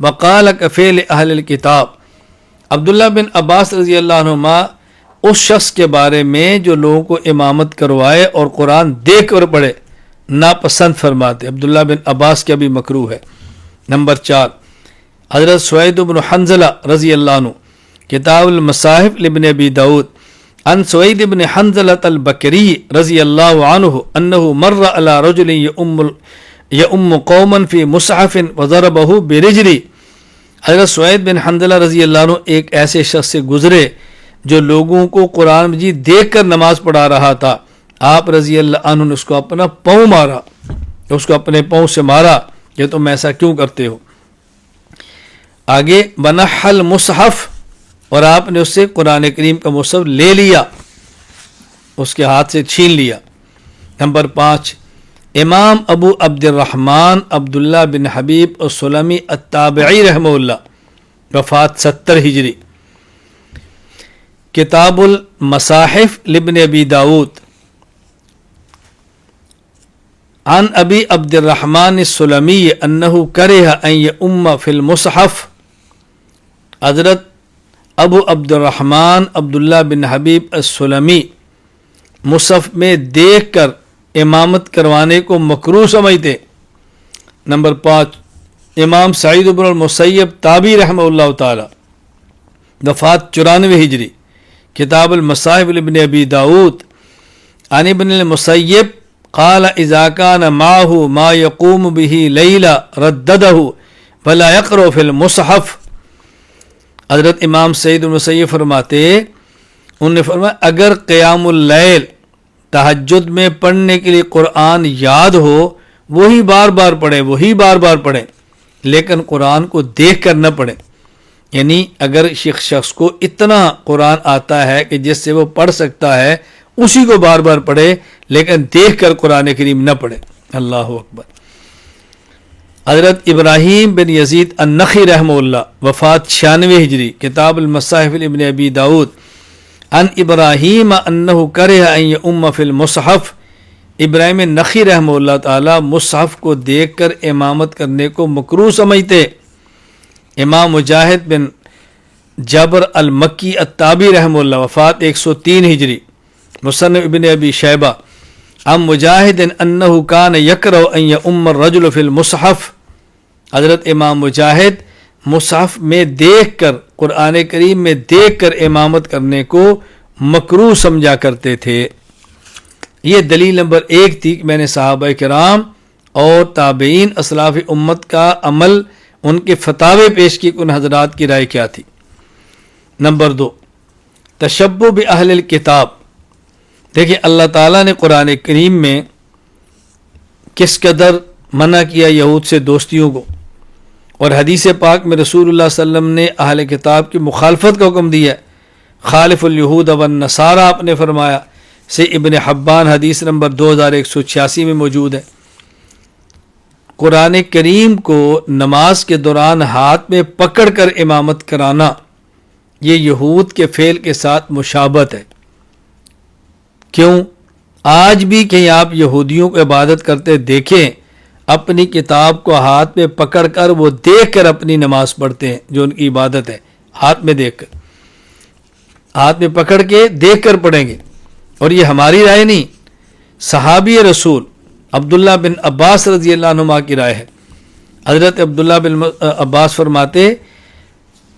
A: وقال کفیل اہل الکتاب، عبداللہ بن عباس رضی اللہ عنہما اس شخص کے بارے میں جو لوگوں کو امامت کروائے اور قرآن دیکھ کر پڑھے ناپسند فرماتے۔ عبداللہ بن عباس کا بھی مکروہ ہے۔ نمبر 4، حضرت سوید بن حنظلہ رضی اللہ عنہ، کتاب المصاحف لابن ابی داود، عن سوید بن حنظلہ البکری رضی اللہ عنہ انہ مر علی رجل یؤم قوما فی مصحف وضربہ برجلی۔ حضرت سوید بن حنظلہ رضی اللہ عنہ ایک ایسے شخص سے گزرے جو لوگوں کو قرآن مجید دیکھ کر نماز پڑھا رہا تھا، آپ رضی اللہ عنہ نے اس کو اپنا پاؤں مارا، اس کو اپنے پاؤں سے مارا کہ تم ایسا کیوں کرتے ہو۔ آگے بنح المصحف، اور آپ نے اس سے قرآن کریم کا مصحف لے لیا، اس کے ہاتھ سے چھین لیا۔ نمبر 5، امام ابو عبد الرحمن عبداللہ بن حبیب السلمی التابعی رحمہ اللہ، وفات 70 ہجری، کتاب المصاحف لابن ابی داود، عن ابی عبد الرحمن السلمی انہ کرہ ان یؤم فی المصحف۔ حضرت ابو عبد الرحمن عبداللہ بن حبیب السلمی مصحف میں دیکھ کر امامت کروانے کو مکروہ سمجھتے۔ نمبر 5، امام سعید بن المسیب تابعی رحمہ اللہ تعالی، وفات 94 ہجری، کتاب المصاحف لابن ابی داود، عن ابن المسیب قال اذا كان معه ما يقوم به لیلا ردده ولا يقرأ في المصحف۔ حضرت امام سعید المسیب فرماتے، انہوں نے فرمایا اگر قیام اللیل تہجد میں پڑھنے کے لیے قرآن یاد ہو وہی بار بار پڑھیں، لیکن قرآن کو دیکھ کر نہ پڑھیں۔ یعنی اگر شخص کو اتنا قرآن آتا ہے کہ جس سے وہ پڑھ سکتا ہے اسی کو بار بار پڑھے، لیکن دیکھ کر قرآن کریم نہ پڑھے۔ اللہ اکبر۔ حضرت ابراہیم بن یزید النخعی رحمہ اللہ، وفات 96 ہجری، کتاب المصاحف لابن ابی داود، عن ابراہیم انہ کرہ ان یؤم فی المصحف۔ ابراہیم نخعی رحمہ اللہ تعالی مصحف کو دیکھ کر امامت کرنے کو مکروہ سمجھتے۔ امام مجاہد بن جابر المکی التابعی رحمہ اللہ، وفات 103 ہجری، مصنف ابن ابی شیبہ، عن مجاہد انہ کان یکرہ ان یؤم الرجل فی المصحف۔ حضرت امام مجاہد مصحف میں دیکھ کر، قرآن کریم میں دیکھ کر امامت کرنے کو مکروہ سمجھا کرتے تھے۔ یہ دلیل نمبر 1 تھی کہ میں نے صحابہ کرام اور تابعین اسلاف امت کا عمل، ان کے فتاوے پیش کی، ان حضرات کی رائے کیا تھی۔ نمبر 2، تشبہ باہل الکتاب۔ دیکھیں اللہ تعالیٰ نے قرآن کریم میں کس قدر منع کیا یہود سے دوستیوں کو، اور حدیث پاک میں رسول اللہ صلی اللہ علیہ وسلم نے اہل کتاب کی مخالفت کا حکم دیا ہے۔ خالف الیہود والنصارى آپ نے فرمایا، سے ابن حبان حدیث نمبر 2186 میں موجود ہے۔ قرآن کریم کو نماز کے دوران ہاتھ میں پکڑ کر امامت کرانا یہ یہود کے فعل کے ساتھ مشابہت ہے۔ کیوں؟ آج بھی کہیں آپ یہودیوں کو عبادت کرتے دیکھیں، اپنی کتاب کو ہاتھ میں پکڑ کر وہ دیکھ کر اپنی نماز پڑھتے ہیں، جو ان کی عبادت ہے ہاتھ میں دیکھ کر، ہاتھ میں پکڑ کے دیکھ کر پڑھیں گے۔ اور یہ ہماری رائے نہیں، صحابی رسول عبداللہ بن عباس رضی اللہ عنہما کی رائے ہے۔ حضرت عبداللہ بن عباس فرماتے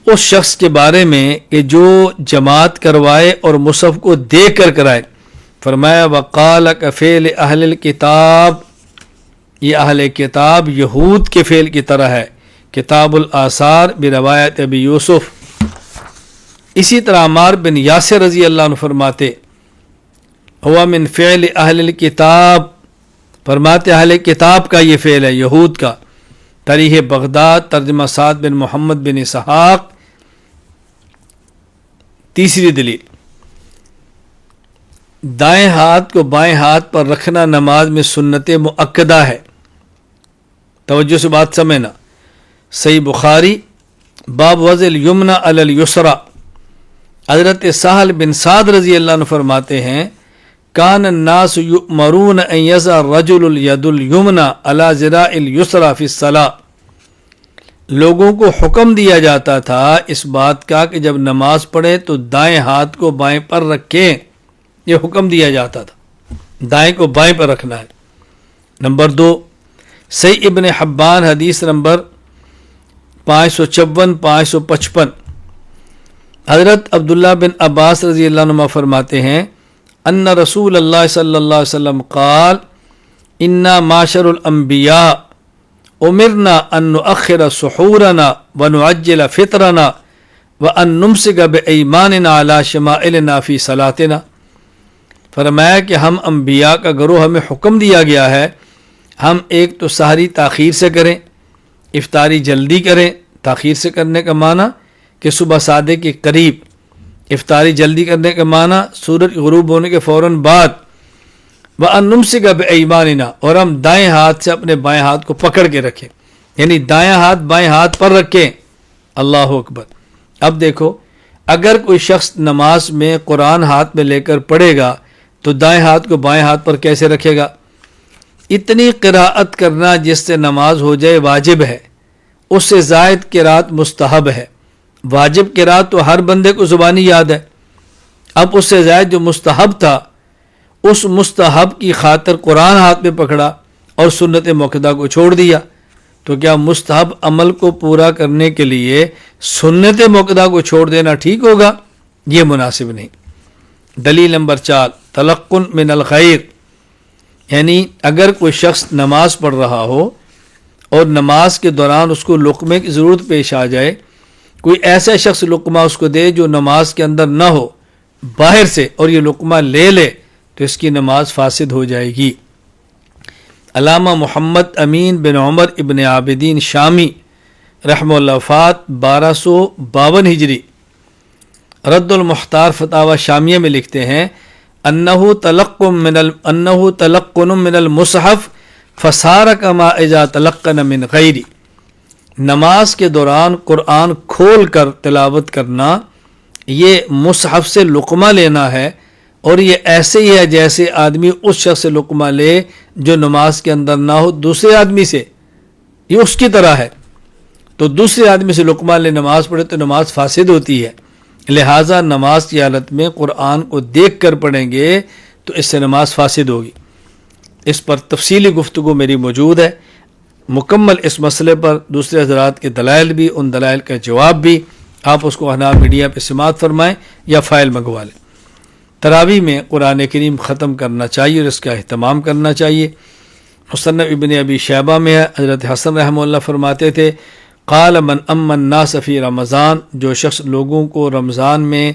A: اس شخص کے بارے میں کہ جو جماعت کروائے اور مصحف کو دیکھ کر کرائے، فرمایا وقال کفعل اہل الکتاب، یہ اہل کتاب یہود کے فعل کی طرح ہے۔ کتاب الآثار بروایت ابی یوسف۔ اسی طرح عمار بن یاسر رضی اللہ عنہ فرماتے ہوا من فعل اہل الکتاب، فرماتے اہل کتاب کا یہ فعل ہے، یہود کا۔ تاریخ بغداد، ترجمہ سعد بن محمد بن اسحاق۔ تیسری دلیل، دائیں ہاتھ کو بائیں ہاتھ پر رکھنا نماز میں سنت مؤکدہ ہے۔ توجہ سے بات سمجھنا۔ صحیح بخاری، باب وضع الیمنى علی الیسری۔ حضرت سہل بن سعد رضی اللہ عنہ فرماتے ہیں کان الناس یؤمرون ان یضع الرجل الید الیمنى علی ذراع الیسری فی الصلاۃ، لوگوں کو حکم دیا جاتا تھا اس بات کا کہ جب نماز پڑھیں تو دائیں ہاتھ کو بائیں پر رکھیں، یہ حکم دیا جاتا تھا، دائیں کو بائیں پر رکھنا ہے۔ نمبر 2، صحیح ابن حبان حدیث نمبر 554 555، حضرت عبداللہ بن عباس رضی اللہ عنہ فرماتے ہیں ان رسول اللہ صلی اللہ علیہ وسلم قال انا معاشر الانبیاء امرنا ان نؤخر سحورنا ونعجل فطرنا وان نمسك بایماننا على شمائلنا فی صلاتنا۔ فرمایا کہ ہم انبیاء کا گروہ، ہمیں حکم دیا گیا ہے ہم ایک تو سحری تاخیر سے کریں، افطاری جلدی کریں۔ تاخیر سے کرنے کا معنی کہ صبح صادق کے قریب، افطاری جلدی کرنے کا معنی سورج غروب ہونے کے فوراً بعد۔ وَأَن نُمْسِكَ بِأَيْمَانِنَا، اور ہم دائیں ہاتھ سے اپنے بائیں ہاتھ کو پکڑ کے رکھیں، یعنی دائیں ہاتھ بائیں ہاتھ پر رکھیں۔ اللہ اکبر۔ اب دیکھو، اگر کوئی شخص نماز میں قرآن ہاتھ میں لے کر پڑھے گا تو دائیں ہاتھ کو بائیں ہاتھ پر کیسے رکھے گا؟ اتنی قراءت کرنا جس سے نماز ہو جائے واجب ہے، اس سے زائد قراءت مستحب ہے۔ واجب قراءت تو ہر بندے کو زبانی یاد ہے، اب اس سے زائد جو مستحب تھا، اس مستحب کی خاطر قرآن ہاتھ میں پکڑا اور سنت موقدہ کو چھوڑ دیا، تو کیا مستحب عمل کو پورا کرنے کے لیے سنت موقدہ کو چھوڑ دینا ٹھیک ہوگا؟ یہ مناسب نہیں۔ دلیل نمبر 4، تلقن من الخیر، یعنی اگر کوئی شخص نماز پڑھ رہا ہو اور نماز کے دوران اس کو لقمے کی ضرورت پیش آ جائے، کوئی ایسا شخص لقمہ اس کو دے جو نماز کے اندر نہ ہو، باہر سے، اور یہ لقمہ لے لے تو اس کی نماز فاسد ہو جائے گی۔ علامہ محمد امین بن عمر ابن عابدین شامی رحمہ اللہ وفات 1252 ہجری، رد المختار فتاوی شامیہ میں لکھتے ہیں انہو تلقن من المصحف فصار کما اذا تلقن من غیری، نماز کے دوران قرآن کھول کر تلاوت کرنا یہ مصحف سے لقمہ لینا ہے، اور یہ ایسے ہی ہے جیسے آدمی اس شخص سے لقمہ لے جو نماز کے اندر نہ ہو، دوسرے آدمی سے، یہ اس کی طرح ہے۔ تو دوسرے آدمی سے لقمہ لے نماز پڑھے تو نماز فاسد ہوتی ہے، لہٰذا نماز کی حالت میں قرآن کو دیکھ کر پڑھیں گے تو اس سے نماز فاسد ہوگی۔ اس پر تفصیلی گفتگو میری موجود ہے، مکمل اس مسئلے پر دوسرے حضرات کے دلائل بھی، ان دلائل کا جواب بھی، آپ اس کو احناف میڈیا پہ سماعت فرمائیں یا فائل منگوا لیں۔ تراویح میں قرآن کریم ختم کرنا چاہیے اور اس کا اہتمام کرنا چاہیے۔ مصنف ابن ابی شیبہ میں ہے، حضرت حسن رحمہ اللہ فرماتے تھے قال من اما الناس فی رمضان، جو شخص لوگوں کو رمضان میں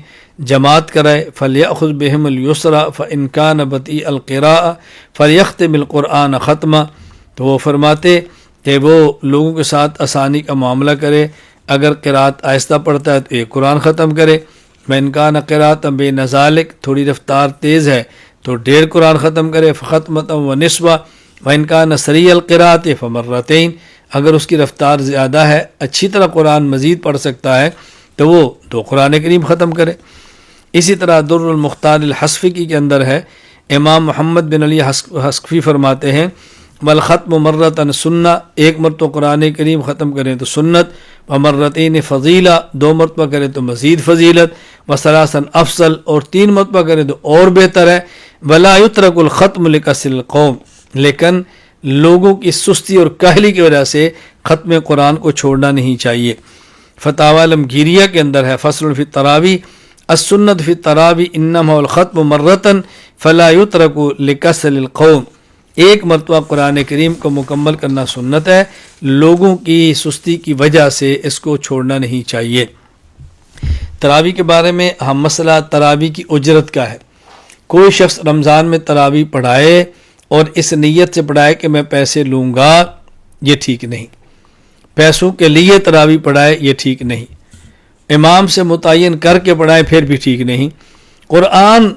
A: جماعت کرائے، فلیأخذ بہم الیسر فان کان بطیء القراءۃ فلیختم القرآن ختمہ، تو وہ فرماتے کہ وہ لوگوں کے ساتھ آسانی کا معاملہ کرے، اگر قراءت آہستہ پڑھتا ہے تو یہ قرآن ختم کرے، وَإِنْ كَانَ قِرَاءَةً بَيْنَ ذَلِكَ، تھوڑی رفتار تیز ہے تو 1.5 قرآن ختم کرے، فَخَتْمَةً وَنِصْفًا وَإِنْ كَانَ سَرِيعَ الْقِرَاءَةِ فَمَرَّتَيْنِ، اگر اس کی رفتار زیادہ ہے، اچھی طرح قرآن مزید پڑھ سکتا ہے تو وہ 2 قرآن کریم ختم کرے۔ اسی طرح در المختار الحصفی کے اندر ہے، امام محمد بن علی حصفی فرماتے ہیں والختم مرتن سنہ، 1 مرتبہ قرآن کریم ختم کریں تو سنت، ومرتین فضیلہ، 2 مرتبہ کریں تو مزید فضیلت، وثلاثاً افضل، اور 3 مرتبہ کریں تو اور بہتر ہے، ولا یترک الختم لکسل القوم، لیکن لوگوں کی سستی اور کاہلی کی وجہ سے ختم قرآن کو چھوڑنا نہیں چاہیے۔ فتاوی علمگیریہ کے اندر ہے فصل فی التراویح السنت فی التراویح انما الختم مرتن فلا یترک لکسل القوم، 1 مرتبہ قرآن کریم کو مکمل کرنا سنت ہے، لوگوں کی سستی کی وجہ سے اس کو چھوڑنا نہیں چاہیے۔ تراویح کے بارے میں ہم مسئلہ تراویح کی اجرت کا ہے۔ کوئی شخص رمضان میں تراویح پڑھائے اور اس نیت سے پڑھائے کہ میں پیسے لوں گا، یہ ٹھیک نہیں۔ پیسوں کے لیے تراویح پڑھائے، یہ ٹھیک نہیں۔ امام سے متعین کر کے پڑھائے، پھر بھی ٹھیک نہیں۔ قرآن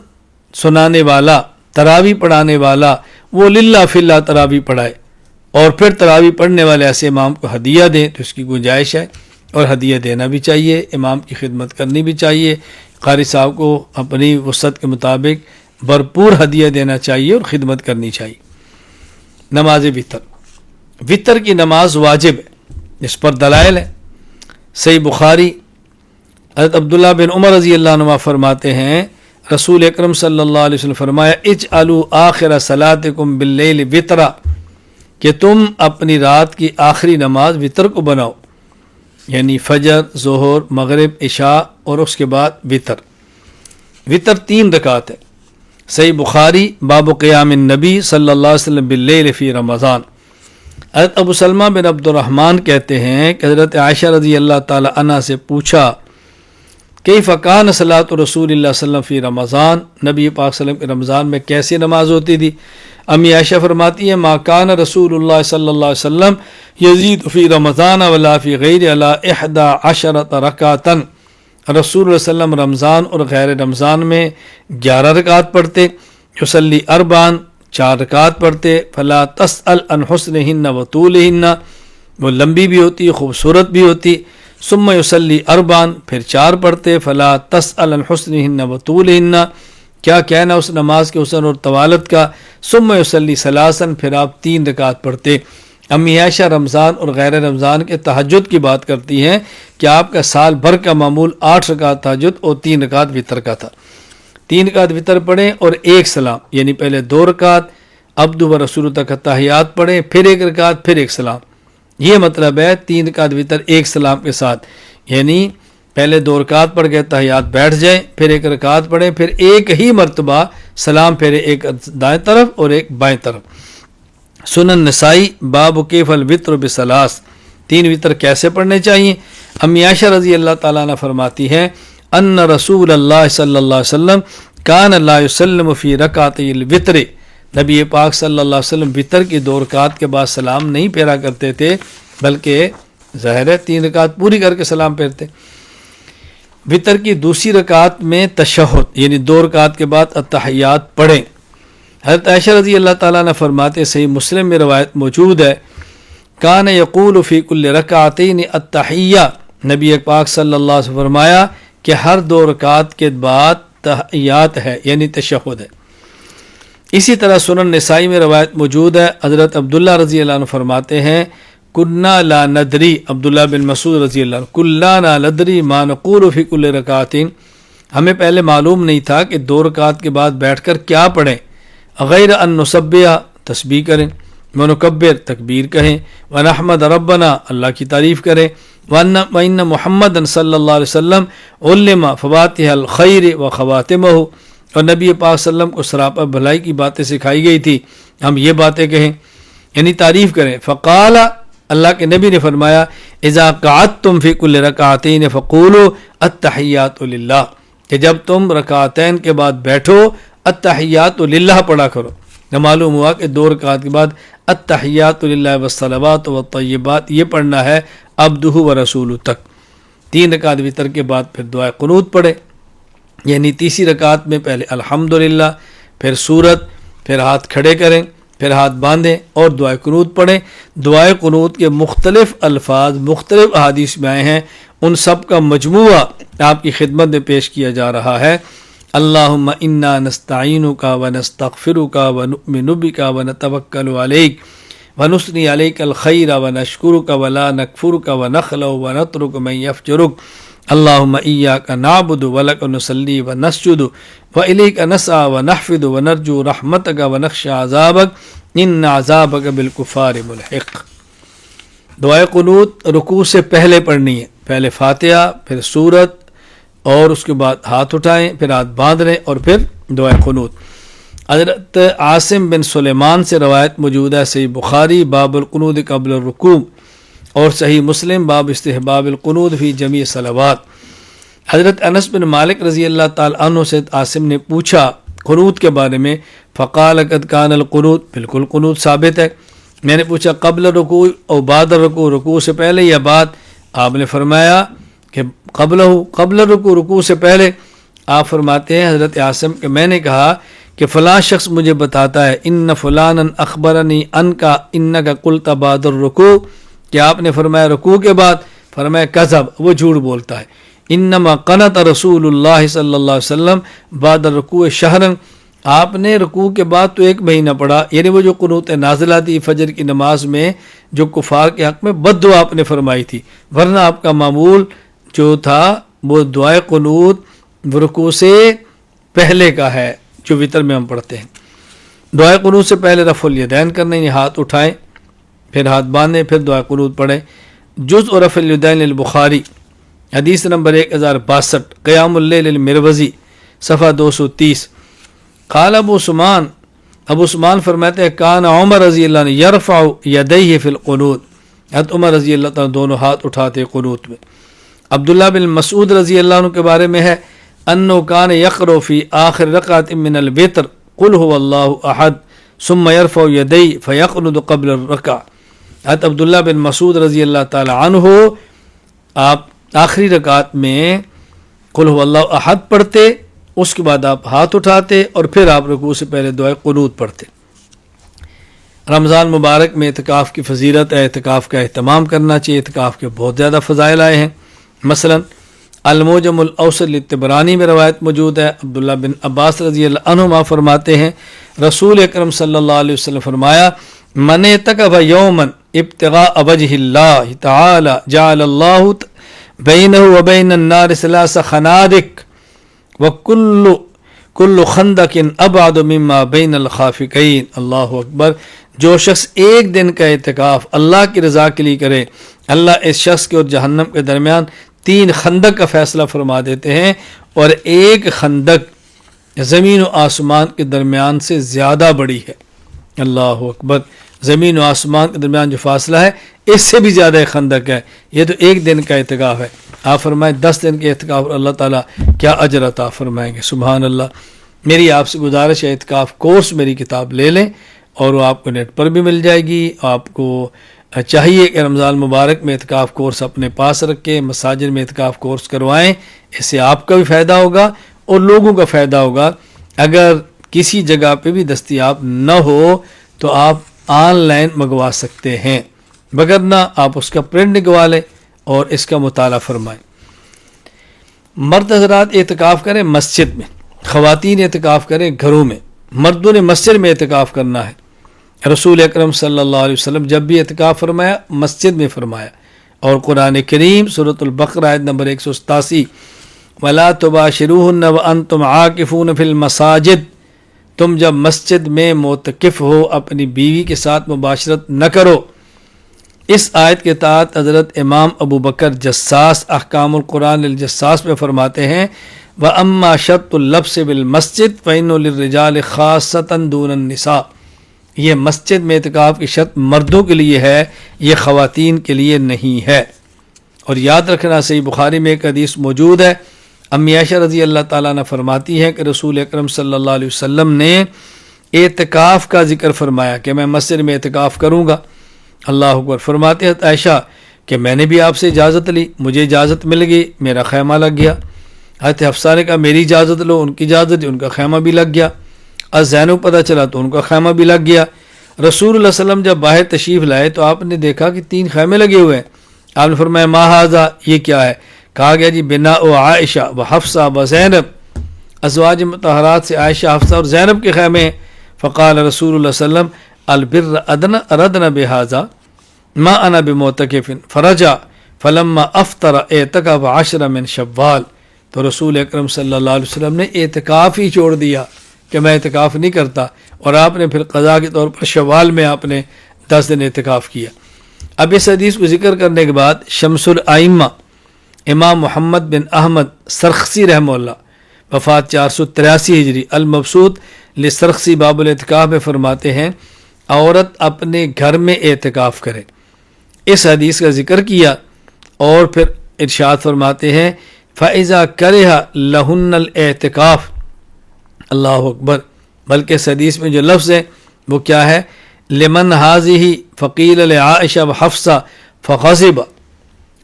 A: سنانے والا، تراویح پڑھانے والا، وہ للہ فی اللہ تراویح پڑھائے، اور پھر تراویح پڑھنے والے ایسے امام کو ہدیہ دیں تو اس کی گنجائش ہے، اور ہدیہ دینا بھی چاہیے، امام کی خدمت کرنی بھی چاہیے، قاری صاحب کو اپنی وسعت کے مطابق بھرپور ہدیہ دینا چاہیے اور خدمت کرنی چاہیے۔ نماز وتر، وتر کی نماز واجب ہے، اس پر دلائل ہے۔ صحیح بخاری حضرت عبداللہ بن عمر رضی اللہ عنہ فرماتے ہیں رسول اکرم صلی اللہ علیہ وسلم فرمایا اجعلوا آخر صلاتکم باللیل وطرا، کہ تم اپنی رات کی آخری نماز وطر کو بناؤ، یعنی فجر، ظہر، مغرب، عشاء اور اس کے بعد وطر۔ وطر 3 رکعت ہے۔ صحیح بخاری باب قیام النبی صلی اللہ علیہ وسلم باللیل فی رمضان۔ حضرت ابو سلمہ بن عبد الرحمن کہتے ہیں کہ حضرت عائشہ رضی اللہ تعالی عنہ سے پوچھا کیف کان صلاۃ رسول اللہ صلی اللہ علیہ وسلم فی رمضان، نبی پاک صلی اللہ علیہ وسلم کے رمضان میں کیسی نماز ہوتی تھی؟ امی عائشہ فرماتی ہے ما کان رسول اللہ صلی اللہ علیہ وسلم یزید فی رمضان ولا فی غیر علی 11 رکعۃ، رسول اللہ صلی اللہ علیہ وسلم رمضان اور غیر رمضان میں 11 رکعت پڑھتے، یصلی 4 رکعت پڑھتے، فلا تسأل عن حسنہن وطولہن، وہ لمبی بھی ہوتی، خوبصورت بھی ہوتی، ثم یصلی 4 پھر 4 پڑھتے، فلا تسأل عن حسنہن وطولہن، کیا کہنا اس نماز کے حسن اور طوالت کا، ثم یصلی 3 پھر آپ 3 رکعت پڑھتے۔ امی عائشہ رمضان اور غیر رمضان کے تہجد کی بات کرتی ہیں کہ آپ کا سال بھر کا معمول 8 رکعت تہجد اور 3 رکعت وطر کا تھا۔ 3 رکعت وطر پڑھیں اور 1 سلام، یعنی پہلے 2 رکعت عبد و رسول تک تحیات پڑھیں، پھر 1 رکعت، پھر 1 سلام۔ یہ مطلب ہے 3 رکعت وطر 1 سلام کے ساتھ، یعنی پہلے 2 رکعت پڑھ کے تحیات بیٹھ جائیں، پھر 1 رکعت پڑھیں، پھر ایک ہی مرتبہ سلام پھیرے، ایک دائیں طرف اور ایک بائیں طرف۔ سنن نسائی باب کیف الوتر بثلاث، 3 وطر کیسے پڑھنے چاہیے؟ امی عائشہ رضی اللہ تعالیٰ عنہ فرماتی ہیں ان رسول اللہ صلی اللہ علیہ وسلم کان لا یسلم فی رکعتی الوتر، نبی پاک صلی اللہ علیہ وسلم وطر کی 2 رکعت کے بعد سلام نہیں پھیرا کرتے تھے، بلکہ ظاہر ہے 3 رکعت پوری کر کے سلام پھیرتے۔ وطر کی دوسری رکعت میں تشہد، یعنی 2 رکعت کے بعد التحیات پڑھیں۔ حضرت عائشہ رضی اللہ تعالیٰ نے فرماتے، صحیح مسلم میں روایت موجود ہے، کان یقول فی کل رکعتین التحیہ، نبی پاک صلی اللہ علیہ وسلم فرمایا کہ ہر 2 رکعت کے بعد تحیات ہے، یعنی تشہد ہے۔ اسی طرح سنن نسائی میں روایت موجود ہے، حضرت عبداللہ رضی اللہ عنہ فرماتے ہیں کنا لا ندری، عبداللہ بن مسعود رضی اللہ عنہ، کلا لا ندری ما نقول فی کل رکعتین، ہمیں پہلے معلوم نہیں تھا کہ 2 رکعت کے بعد بیٹھ کر کیا پڑھیں، غیر ان نسبح تسبیح کریں، ونکبر تکبیر کہیں، ونحمد ربنا اللہ کی تعریف کریں، وَإِنَّ محمد صلی اللہ علیہ وسلم علم فواتح الخیر و خواتمہ، اور نبی پاک صلی اللہ علیہ وسلم کو سراپا بھلائی کی باتیں سکھائی گئی تھی، ہم یہ باتیں کہیں، یعنی تعریف کریں۔ فقال، اللہ کے نبی نے فرمایا اذا قعدتم فی کل رکعتین فقولوا التحیات للہ، کہ جب تم رکعتین کے بعد بیٹھو التحیات للہ پڑھا کرو۔ نہ معلوم ہوا کہ 2 رکعت کے بعد التحیات للہ والصلوات والطیبات یہ پڑھنا ہے عبدہ و رسولہ تک۔ 3 رکعت وطر کے بعد پھر دعائے قنوت پڑھے، یعنی تیسری رکعت میں پہلے الحمدللہ، پھر سورت، پھر ہاتھ کھڑے کریں، پھر ہاتھ باندھیں اور دعائے قنوت پڑھیں۔ دعائے قنوت کے مختلف الفاظ مختلف احادیث میں آئے ہیں، ان سب کا مجموعہ آپ کی خدمت میں پیش کیا جا رہا ہے۔ اللہم انا نستعینک ونستغفرک ونؤمن بک ونتوکل علیک ونثنی علیک الخیر ونشکرک ولا نکفرک ونخلع ونترک من یفجرک، اللہم ایاک نعبد ولک نصلی ونسجد والیک نسعی ونحفظ ونرجو رحمتک ونخشی عذابک ان عذابک بالکفار ملحق۔ دعائے قنوت رکوع سے پہلے پڑھنی ہے، پہلے فاتحہ، پھر سورت، اور اس کے بعد ہاتھ اٹھائیں، پھر ہاتھ باندھ لیں اور پھر دعائے قنوت۔ حضرت عاصم بن سلیمان سے روایت موجود ہے، صحیح بخاری باب القنوت قبل الرکوع، اور صحیح مسلم باب استحباب القنوت فی جمیع صلوات۔ حضرت انس بن مالک رضی اللہ تعالی عنہ سے عاصم نے پوچھا قنوت کے بارے میں، فقال قد کان القنوت، بالکل قنوت ثابت ہے۔ میں نے پوچھا قبل رکوع او بعد رکوع، رکوع سے پہلے یا بعد؟ آپ نے فرمایا کہ قبل رکوع، رکوع سے پہلے۔ آپ فرماتے ہیں حضرت عاصم کہ میں نے کہا کہ فلاں شخص مجھے بتاتا ہے ان فلانا اخبرنی انکا انکا قلت بعد الرکوع، کہ آپ نے فرمایا رکوع کے بعد، فرمایا کذب، وہ جھوٹ بولتا ہے۔ انما قنت رسول اللہ صلی اللہ علیہ وسلم بعد الرکوع شہرا، آپ نے رکوع کے بعد تو 1 مہینہ پڑھا، یعنی وہ جو قنوت نازلہ تھی فجر کی نماز میں جو کفار کے حق میں بد دعا آپ نے فرمائی تھی، ورنہ آپ کا معمول جو تھا وہ دعائے قنوت رکوع سے پہلے کا ہے جو وتر میں ہم پڑھتے ہیں۔ دعائے قنوت سے پہلے رفع الیدین کرنا، یعنی ہاتھ اٹھائیں پھر ہاتھ باندھیں پھر دعائے قنوت پڑھیں۔ جز اور رفع الیدین البخاری حدیث نمبر 1062 قیام اللیل المروزی صفحہ 230۔ قال ابو عثمان فرماتے ہیں کان عمر رضی اللہ عنہ یرفع یدیہ فی القنوت، حضرت عمر رضی اللہ تعالیٰ دونوں ہاتھ اٹھاتے قنوت میں۔ عبداللہ بن مسعود رضی اللہ عنہ کے بارے میں ہے انه کان یقرأ فی آخر رکعۃ من الوتر قل هو اللہ احد ثم یرفع یدیہ فیقنت قبل الرکعہ۔ حضرت عبداللہ بن مسعود رضی اللہ تعالیٰ عنہ آپ آخری رکعت میں قل هو اللہ احد پڑھتے، اس کے بعد آپ ہاتھ اٹھاتے اور پھر آپ رکوع سے پہلے دعائے قنوت پڑھتے۔ رمضان مبارک میں اعتکاف کی فضیلت ہے، اعتکاف کا اہتمام کرنا چاہیے، اعتکاف کے بہت زیادہ فضائل آئے ہیں۔ مثلا الموجم الاوسط للطبرانی میں روایت موجود ہے، عبداللہ بن عباس رضی اللہ عنہما فرماتے ہیں رسول اکرم صلی اللہ علیہ وسلم فرمایا من اعتکف یوما ابتغاء وجہ اللہ تعالی جعل اللہ بینہ وبین النار 3 خنادق وکل خندق ابعد مما بین الخافقین۔ اللہ اکبر۔ جو شخص ایک دن کا اعتکاف اللہ کی رضا کے لیے کرے، اللہ اس شخص کے اور جہنم کے درمیان 3 خندق کا فیصلہ فرما دیتے ہیں، اور ایک خندق زمین و آسمان کے درمیان سے زیادہ بڑی ہے۔ اللہ اکبر۔ زمین و آسمان کے درمیان جو فاصلہ ہے اس سے بھی زیادہ ایک خندق ہے۔ یہ تو ایک دن کا اعتکاف ہے، آپ فرمائیں 10 دن کے اعتکاف اللہ تعالیٰ کیا اجر عطا فرمائیں گے۔ سبحان اللہ۔ میری آپ سے گزارش ہے اعتکاف کورس میری کتاب لے لیں، اور وہ آپ کو نیٹ پر بھی مل جائے گی۔ آپ کو چاہیے کہ رمضان مبارک میں اعتکاف کورس اپنے پاس رکھیں، مساجد میں اعتکاف کورس کروائیں، اس سے آپ کا بھی فائدہ ہوگا اور لوگوں کا فائدہ ہوگا۔ اگر کسی جگہ پہ بھی دستیاب نہ ہو تو آپ آن لائن منگوا سکتے ہیں، وگرنہ آپ اس کا پرنٹ نکلوا لیں اور اس کا مطالعہ فرمائیں۔ مرد حضرات اعتکاف کریں مسجد میں، خواتین اعتکاف کریں گھروں میں۔ مردوں نے مسجد میں اعتکاف کرنا ہے۔ رسول اکرم صلی اللہ علیہ وسلم جب بھی اعتکاف فرمایا مسجد میں فرمایا، اور قرآن کریم سورۃ البقرہ آیت نمبر 187 وَلَا تُبَاشِرُوهُنَّ وَأَنْتُمْ عَاكِفُونَ فِي الْمَسَاجِدِ، تم جب مسجد میں معتکف ہو اپنی بیوی کے ساتھ مباشرت نہ کرو۔ اس آیت کے تحت حضرت امام ابو بکر جساس احکام القرآن الجساس میں فرماتے ہیں وَأَمَّا شَرْطُ اللَّبْسِ بِالْمَسْجِدِ فَإِنَّهُ لِلرِّجَالِ خَاصَّةً دُونَ النِّسَاءِ، یہ مسجد میں اعتکاف کی شرط مردوں کے لیے ہے، یہ خواتین کے لیے نہیں ہے۔ اور یاد رکھنا صحیح بخاری میں ایک حدیث موجود ہے، امی عائشہ رضی اللہ تعالیٰ عنہ فرماتی ہیں کہ رسول اکرم صلی اللہ علیہ وسلم نے اعتکاف کا ذکر فرمایا کہ میں مسجد میں اعتکاف کروں گا۔ اللہ اکبر۔ فرماتے ہیں عائشہ کہ میں نے بھی آپ سے اجازت لی، مجھے اجازت مل گئی، میرا خیمہ لگ گیا۔ حضرت حفصہ نے کہا میری اجازت لو، ان کی اجازت دی، ان کا خیمہ بھی لگ گیا۔ از زینب پتہ چلا تو ان کا خیمہ بھی لگ گیا۔ رسول اللہ علیہ وسلم جب باہر تشریف لائے تو آپ نے دیکھا کہ 3 خیمے لگے ہوئے ہیں۔ آپ نے فرمایا ما ھذا، یہ کیا ہے؟ کہا گیا جی بنا و عائشہ و حفصہ و زینب، ازواج مطہرات سے عائشہ، حفصہ اور زینب کے خیمے ہیں۔ فقال رسول اللہ صلی اللہ علیہ وسلم البر اردنا بہذا ما انا بمعتکف فرجع فلما افطر اعتکف 10 من شوال، تو رسول اکرم صلی اللہ علیہ وسلم نے اعتکاف ہی چھوڑ دیا کہ میں اعتکاف نہیں کرتا، اور آپ نے پھر قضا کے طور پر شوال میں آپ نے 10 دن اعتکاف کیا۔ اب اس حدیث کو ذکر کرنے کے بعد شمس الائمہ امام محمد بن احمد سرخسی رحمہ اللہ وفات 483 ہجری المبسوط لسرخسی باب الاعتکاف میں فرماتے ہیں عورت اپنے گھر میں اعتکاف کرے۔ اس حدیث کا ذکر کیا اور پھر ارشاد فرماتے ہیں فَإِذَا كَرِهَ لَهُنَّ الْاعْتِكَافُ، اللہ اکبر۔ بلکہ اس حدیث میں جو لفظ ہے وہ کیا ہے؟ لمن هذه فقیل لعائشہ وحفصہ فغضب،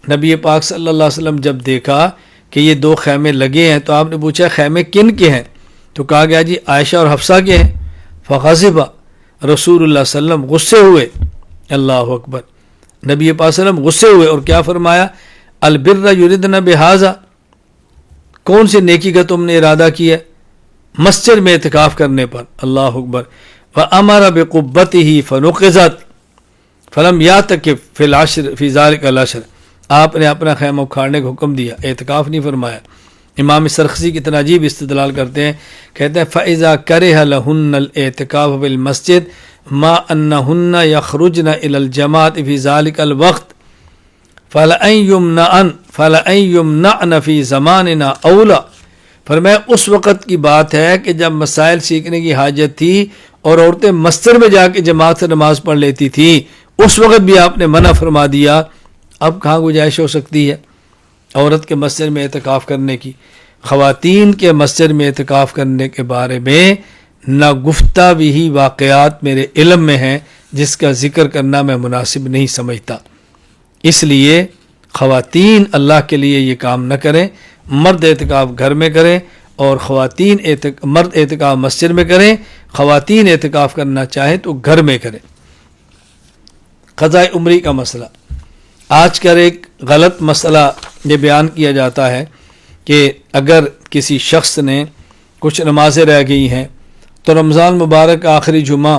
A: نبی پاک صلی اللہ علیہ وسلم جب دیکھا کہ یہ 2 خیمے لگے ہیں تو آپ نے پوچھا خیمے کن کے ہیں؟ تو کہا گیا جی عائشہ اور حفصہ کے ہیں۔ فغضب، رسول اللہ صلی اللہ علیہ وسلم غصے ہوئے۔ اللہ اکبر۔ نبی پاک صلی اللہ علیہ وسلم غصے ہوئے اور کیا فرمایا؟ البر یریدن بہذا، کون سی نیکی کا تم نے ارادہ کیا؟ مسجد میں اعتکاف کرنے پر، اللہ اکبر، وَأَمَرَ بِقُبَّتِهِ فَنُقِضَتْ فَلَمْ يَعْتَكِفْ فِي الْعَشْرِ فِي ذَلِكَ الْعَشْرِ، آپ نے اپنا خیمہ اکھاڑنے کا حکم دیا، اعتکاف نہیں فرمایا۔ امام سرخسی کتنا عجیب استدلال کرتے ہیں، کہتے ہیں فَإِذَا كَرِهَ لَهُنَّ الْاعْتِكَافُ فِي الْمَسْجِدِ مَا أَنَّهُنَّ يَخْرُجْنَ إِلَى الْجَمَاعَةِ فِي ذَلِكَ الْوَقْتِ فَلَأَن يُمْنَعْنَ فِي زَمَانِنَا أَوْلَى، فرمایا اس وقت کی بات ہے کہ جب مسائل سیکھنے کی حاجت تھی اور عورتیں مسجد میں جا کے جماعت سے نماز پڑھ لیتی تھی، اس وقت بھی آپ نے منع فرما دیا، اب کہاں گنجائش ہو سکتی ہے عورت کے مسجد میں اعتکاف کرنے کی؟ خواتین کے مسجد میں اعتکاف کرنے کے بارے میں ناگفتہ بھی واقعات میرے علم میں ہیں جس کا ذکر کرنا میں مناسب نہیں سمجھتا۔ اس لیے خواتین اللہ کے لیے یہ کام نہ کریں، مرد اعتکاف گھر میں کریں اور مرد اعتکاف مسجد میں کریں، خواتین اعتکاف کرنا چاہیں تو گھر میں کریں۔ قضاء عمری کا مسئلہ، آج کل ایک غلط مسئلہ یہ بیان کیا جاتا ہے کہ اگر کسی شخص نے کچھ نمازیں رہ گئی ہیں تو رمضان مبارک کا آخری جمعہ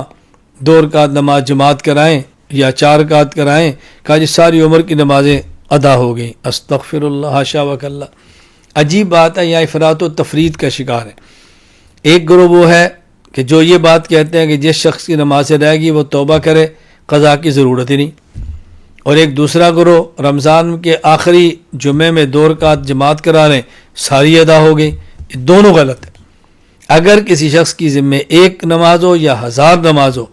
A: 2 رکعت نماز جماعت کرائیں یا 4 رکعت کرائیں، کہا جی ساری عمر کی نمازیں ادا ہو گئیں۔ استغفر اللہ، حاشا وکلا، عجیب بات ہے، یہاں افراط و تفرید کا شکار ہے۔ ایک گروہ وہ ہے کہ جو یہ بات کہتے ہیں کہ جس شخص کی نمازیں رہ گی وہ توبہ کرے، قضا کی ضرورت ہی نہیں، اور ایک دوسرا گروہ رمضان کے آخری جمعے میں 2 رکعت جماعت کرا لیں، ساری ادا ہو گئی۔ یہ دونوں غلط ہے۔ اگر کسی شخص کی ذمہ 1 نماز ہو یا 1000 نماز ہو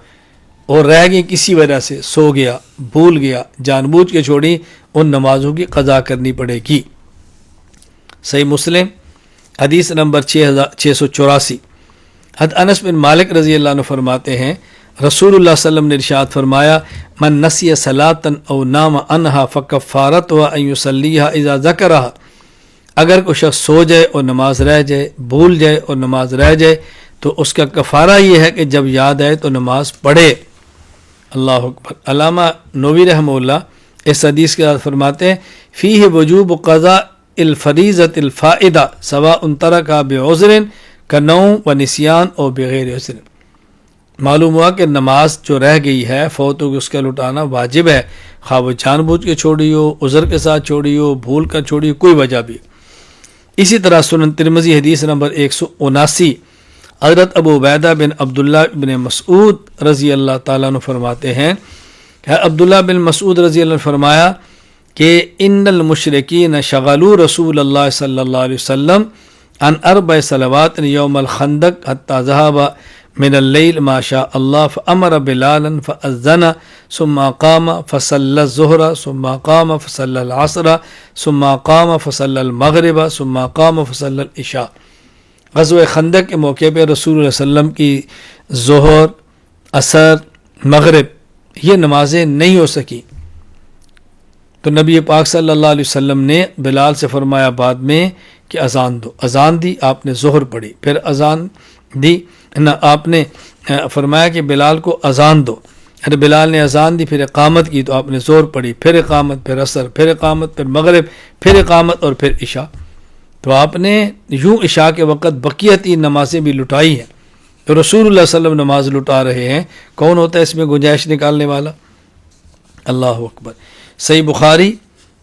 A: اور رہ گئی کسی وجہ سے، سو گیا، بھول گیا، جان بوجھ کے چھوڑی، ان نمازوں کی قضا کرنی پڑے گی۔ صحیح مسلم حدیث نمبر 6684، حضرت انس بن مالک رضی اللہ عنہ فرماتے ہیں رسول اللہ صلی اللہ علیہ وسلم نے ارشاد فرمایا من نسی صلاۃ او نام عنہا فکفارتها ان یصلیھا اذا ذکرھا، اگر کوئی شخص سو جائے اور نماز رہ جائے، بھول جائے اور نماز رہ جائے تو اس کا کفارہ یہ ہے کہ جب یاد آئے تو نماز پڑھے۔ اللہ اکبر۔ علامہ نووی رحمہ اللہ اس حدیث کے ساتھ فرماتے ہیں فیہ وجوب قضاء الفریضۃ الفائدہ سواء ترکھا بعذر کنوم و نسیان اور بغیر عذر۔ معلوم ہوا کہ نماز جو رہ گئی ہے فوت ہو گئی، اس کا لٹانا واجب ہے، خواہ وہ جان بوجھ کے چھوڑی ہو، عذر کے ساتھ چھوڑی ہو، بھول کر چھوڑی ہو، کوئی وجہ بھی۔ اسی طرح سنن ترمذی حدیث نمبر 179، حضرت ابو عبیدہ بن عبداللہ بن مسعود رضی اللہ تعالیٰ عنہ فرماتے ہیں کہ عبداللہ بن مسعود رضی اللہ عنہ فرمایا کہ ان المشرکین شغلوا رسول اللہ صلی اللہ علیہ وسلم عن 4 صلوات یوم الخندق حتی ذهب من اللیل ما شاء اللہ فامر بلالا فاذن ثم قام فصلى الظہر ثم قام فصلى العصر ثم قام فصلى المغرب ثم قام فصلى العشاء۔ غزوہ خندق کے موقع پہ رسول اللہ صلی اللہ علیہ وسلم کی ظہر، عصر، مغرب یہ نمازیں نہیں ہو سکی، تو نبی پاک صلی اللہ علیہ وسلم نے بلال سے فرمایا بعد میں کہ اذان دو، اذان دی، آپ نے ظہر پڑھی، پھر اذان دی، آپ نے فرمایا کہ بلال کو اذان دو، پھر بلال نے اذان دی، پھر اقامت کی تو آپ نے ظہر پڑھی، پھر اقامت، پھر عصر، پھر اقامت، پھر مغرب، پھر اقامت اور پھر عشاء۔ تو آپ نے یوں عشاء کے وقت بقیہ 3 نمازیں بھی لٹائی ہیں۔ تو رسول اللہ صلی اللہ علیہ وسلم نماز لٹا رہے ہیں، کون ہوتا ہے اس میں گنجائش نکالنے والا؟ اللہ اکبر۔ صحیح بخاری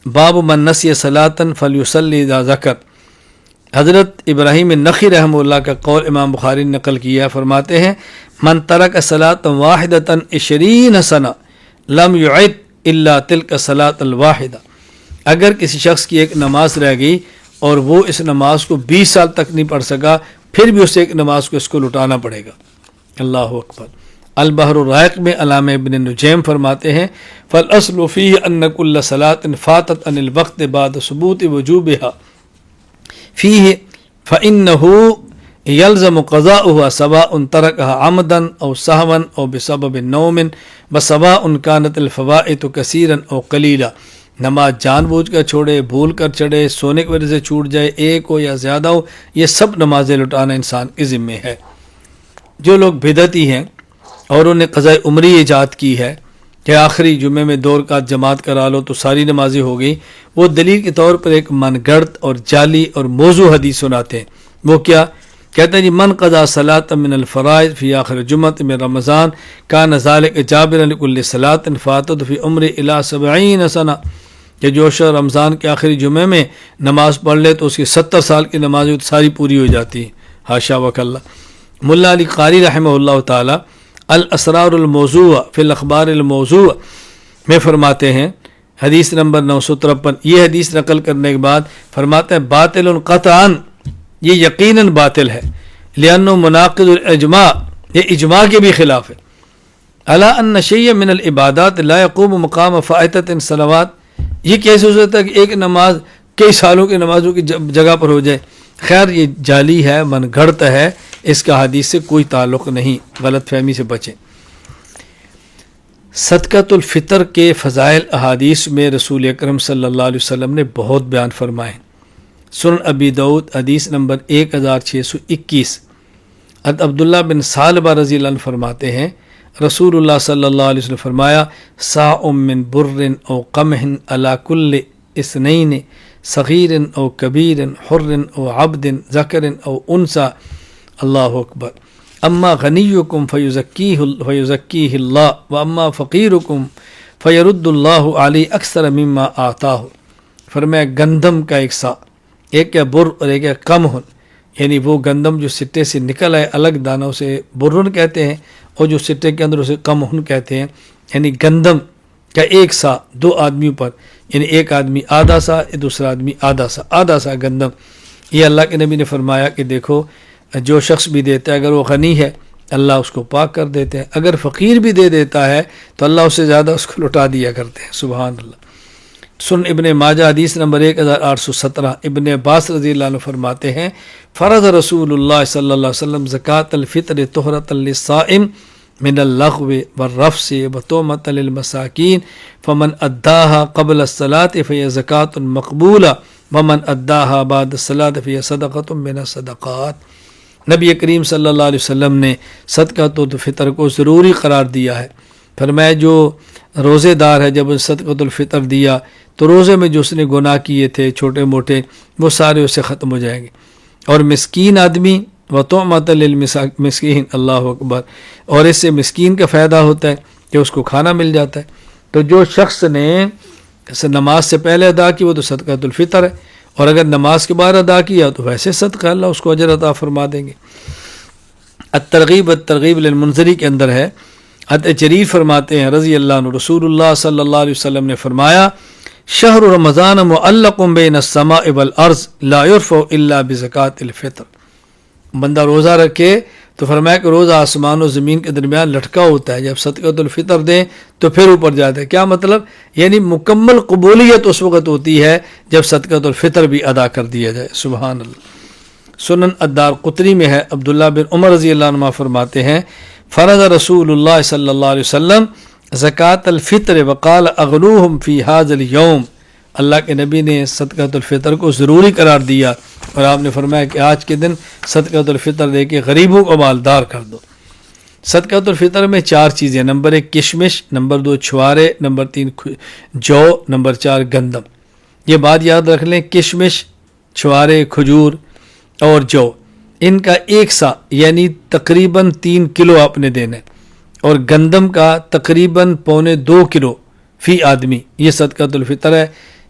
A: باب من نسی صلاۃ فلیصلی اذا ذکر، حضرت ابراہیم النخعی رحمہ اللہ کا قول امام بخاری نے نقل کیا ہے، فرماتے ہیں من ترک صلاۃ واحدۃ 20 سنہ لم یعد الا تلک الصلاۃ الواحدہ، اگر کسی شخص کی ایک نماز رہ گئی اور وہ اس نماز کو 20 سال تک نہیں پڑھ سکا، پھر بھی اس ایک نماز کو اس کو لٹانا پڑے گا۔ اللہ اکبر۔ البحر الرائق میں علامہ ابن نجیم فرماتے ہیں فالاصل فیہ ان کل صلاۃ فاتت عن الوقت بعد ثبوت وجوبها فیہ فانہ یلزم قضاؤها سواء ترکها عمدا او سہوا او بسبب نوم وسواء كانت الفوائت کثیرا او قلیلا، نماز جان بوجھ کر چھوڑے، بھول کر چڑھے، سونے کی وجہ سے چھوٹ جائے، ایک ہو یا زیادہ ہو، یہ سب نمازیں لٹانا انسان کے ذمے ہے۔ جو لوگ بدعتی ہیں اور انہوں نے قضاء عمری ایجاد کی ہے کہ آخری جمعے میں 2 رکعت جماعت کرا لو تو ساری نمازیں ہو گئی، وہ دلیل کے طور پر ایک من گڑت اور جعلی اور موضوع حدیث سناتے ہیں۔ وہ کیا کہتے ہیں جی من قضا صلاۃ من الفرائض فی آخر جمعۃ من رمضان کان ذلک جابرا لکل صلاۃ فاتت فی عمر الی 70 سنہ، کہ جو شخص رمضان کے آخری جمعے میں نماز پڑھ لے تو اس کی 70 سال کی نماز ساری پوری ہو جاتی ہے، حاشا وکلا۔ ملا علی قاری رحمہ اللہ تعالی الاسرار الموضوع فی الاخبار الموضوع میں فرماتے ہیں، حدیث نمبر 953، یہ حدیث نقل کرنے کے بعد فرماتے ہیں باطل قطعا، یہ یقیناً باطل ہے، لأنه مناقض الاجماع، یہ اجماع کے بھی خلاف ہے، الا ان شیء من العبادات لا يقوم مقام فائتۃ صلوات، یہ کیسے ہو سکتا ہے کہ ایک نماز کئی سالوں کی نمازوں کی جگہ پر ہو جائے؟ خیر یہ جعلی ہے، من گھڑت ہے، اس کا حدیث سے کوئی تعلق نہیں، غلط فہمی سے بچیں۔ صدقۃ الفطر کے فضائل احادیث میں رسول اکرم صلی اللہ علیہ وسلم نے بہت بیان فرمائے۔ سنن ابی داؤد حدیث نمبر 1621، عبداللہ بن ثعلبہ رضی اللہ عنہ فرماتے ہیں رسول اللہ صلی اللہ علیہ وسلم فرمایا صاع من بر او قمح علی کل اثنین صغیر او کبیر حر او عبد ذکر او انثی، اللہ اکبر، اما غنیکم فیزکیہ اللہ و اما فقیرکم فیرد اللہ علیہ اکثر مما آتاہ۔ فرمایا گندم کا ایک سا، ایک ہے بر اور ایک ہے قمح، یعنی وہ گندم جو سٹے سے نکل آئے الگ دانوں سے برن کہتے ہیں، اور جو سٹے کے اندر اسے قمح کہتے ہیں، یعنی گندم کا ایک سا دو آدمیوں پر، یعنی ایک آدمی آدھا سا، دوسرا آدمی آدھا سا گندم۔ یہ اللہ کے نبی نے فرمایا کہ دیکھو جو شخص بھی دیتا ہے اگر وہ غنی ہے اللہ اس کو پاک کر دیتے ہیں، اگر فقیر بھی دے دیتا ہے تو اللہ اس سے زیادہ اس کو لٹا دیا کرتے ہیں، سبحان اللہ۔ سن ابن ماجہ حدیث نمبر 1817، ابن عباس رضی اللہ عنہ فرماتے ہیں فرض رسول اللہ صلی اللہ علیہ وسلم زکوٰۃ الفطر طہرۃ للصائم من اللغو والرفث وتہمۃ للمساکین فمن اداها قبل الصلاۃ فہی زکوٰۃ مقبولہ ومن اداها بعد الصلاۃ فہی صدقۃ من الصدقات۔ نبی کریم صلی اللہ علیہ وسلم نے صدقۃ الفطر کو ضروری قرار دیا ہے، فرمایا جو روزے دار ہے جب صدقۃ الفطر دیا تو روزے میں جو اس نے گناہ کیے تھے چھوٹے موٹے وہ سارے اس سے ختم ہو جائیں گے، اور مسکین آدمی وطعمۃ للمسکین، اللہ اکبر، اور اس سے مسکین کا فائدہ ہوتا ہے کہ اس کو کھانا مل جاتا ہے۔ تو جو شخص نے نماز سے پہلے ادا کی وہ تو صدقۃ الفطر ہے، اور اگر نماز کے بعد ادا کیا تو ویسے صدقہ، اللہ اس کو اجر عطا فرما دیں گے۔ الترغیب للمنذری کے اندر ہے، حضرت جریر فرماتے ہیں رضی اللہ عنہ رسول اللہ صلی اللہ علیہ وسلم نے فرمایا شہر رمضان معلق بین السماء والارض لا یرفع الا بزکوٰۃ الفطر، بندہ روزہ رکھے تو فرمایا کہ روزہ آسمان و زمین کے درمیان لٹکا ہوتا ہے، جب صدقۃ الفطر دیں تو پھر اوپر جاتا ہے۔ کیا مطلب؟ یعنی مکمل قبولیت اس وقت ہوتی ہے جب صدقۃ الفطر بھی ادا کر دیا جائے، سبحان اللہ۔ سنن الدار قطنی میں ہے، عبداللہ بن عمر رضی اللہ عنہ فرماتے ہیں فرض رسول اللہ صلی اللہ علیہ وسلم زکوٰۃ الفطر وقال اغنوہم فی ھذا الیوم، اللہ کے نبی نے صدقۃ الفطر کو ضروری قرار دیا اور آپ نے فرمایا کہ آج کے دن صدقۃ الفطر دے کے غریبوں کو مالدار کر دو۔ صدقۃ الفطر میں 4 چیزیں، نمبر 1 کشمش، نمبر 2 چھوارے، نمبر 3 جو، نمبر 4 گندم۔ یہ بات یاد رکھ لیں، کشمش، چھوارے، کھجور اور جو، ان کا ایک سا یعنی تقریباً 3 کلو آپ نے دینا ہے، اور گندم کا تقریباً 1.25 کلو فی آدمی، یہ صدقۃ الفطر ہے۔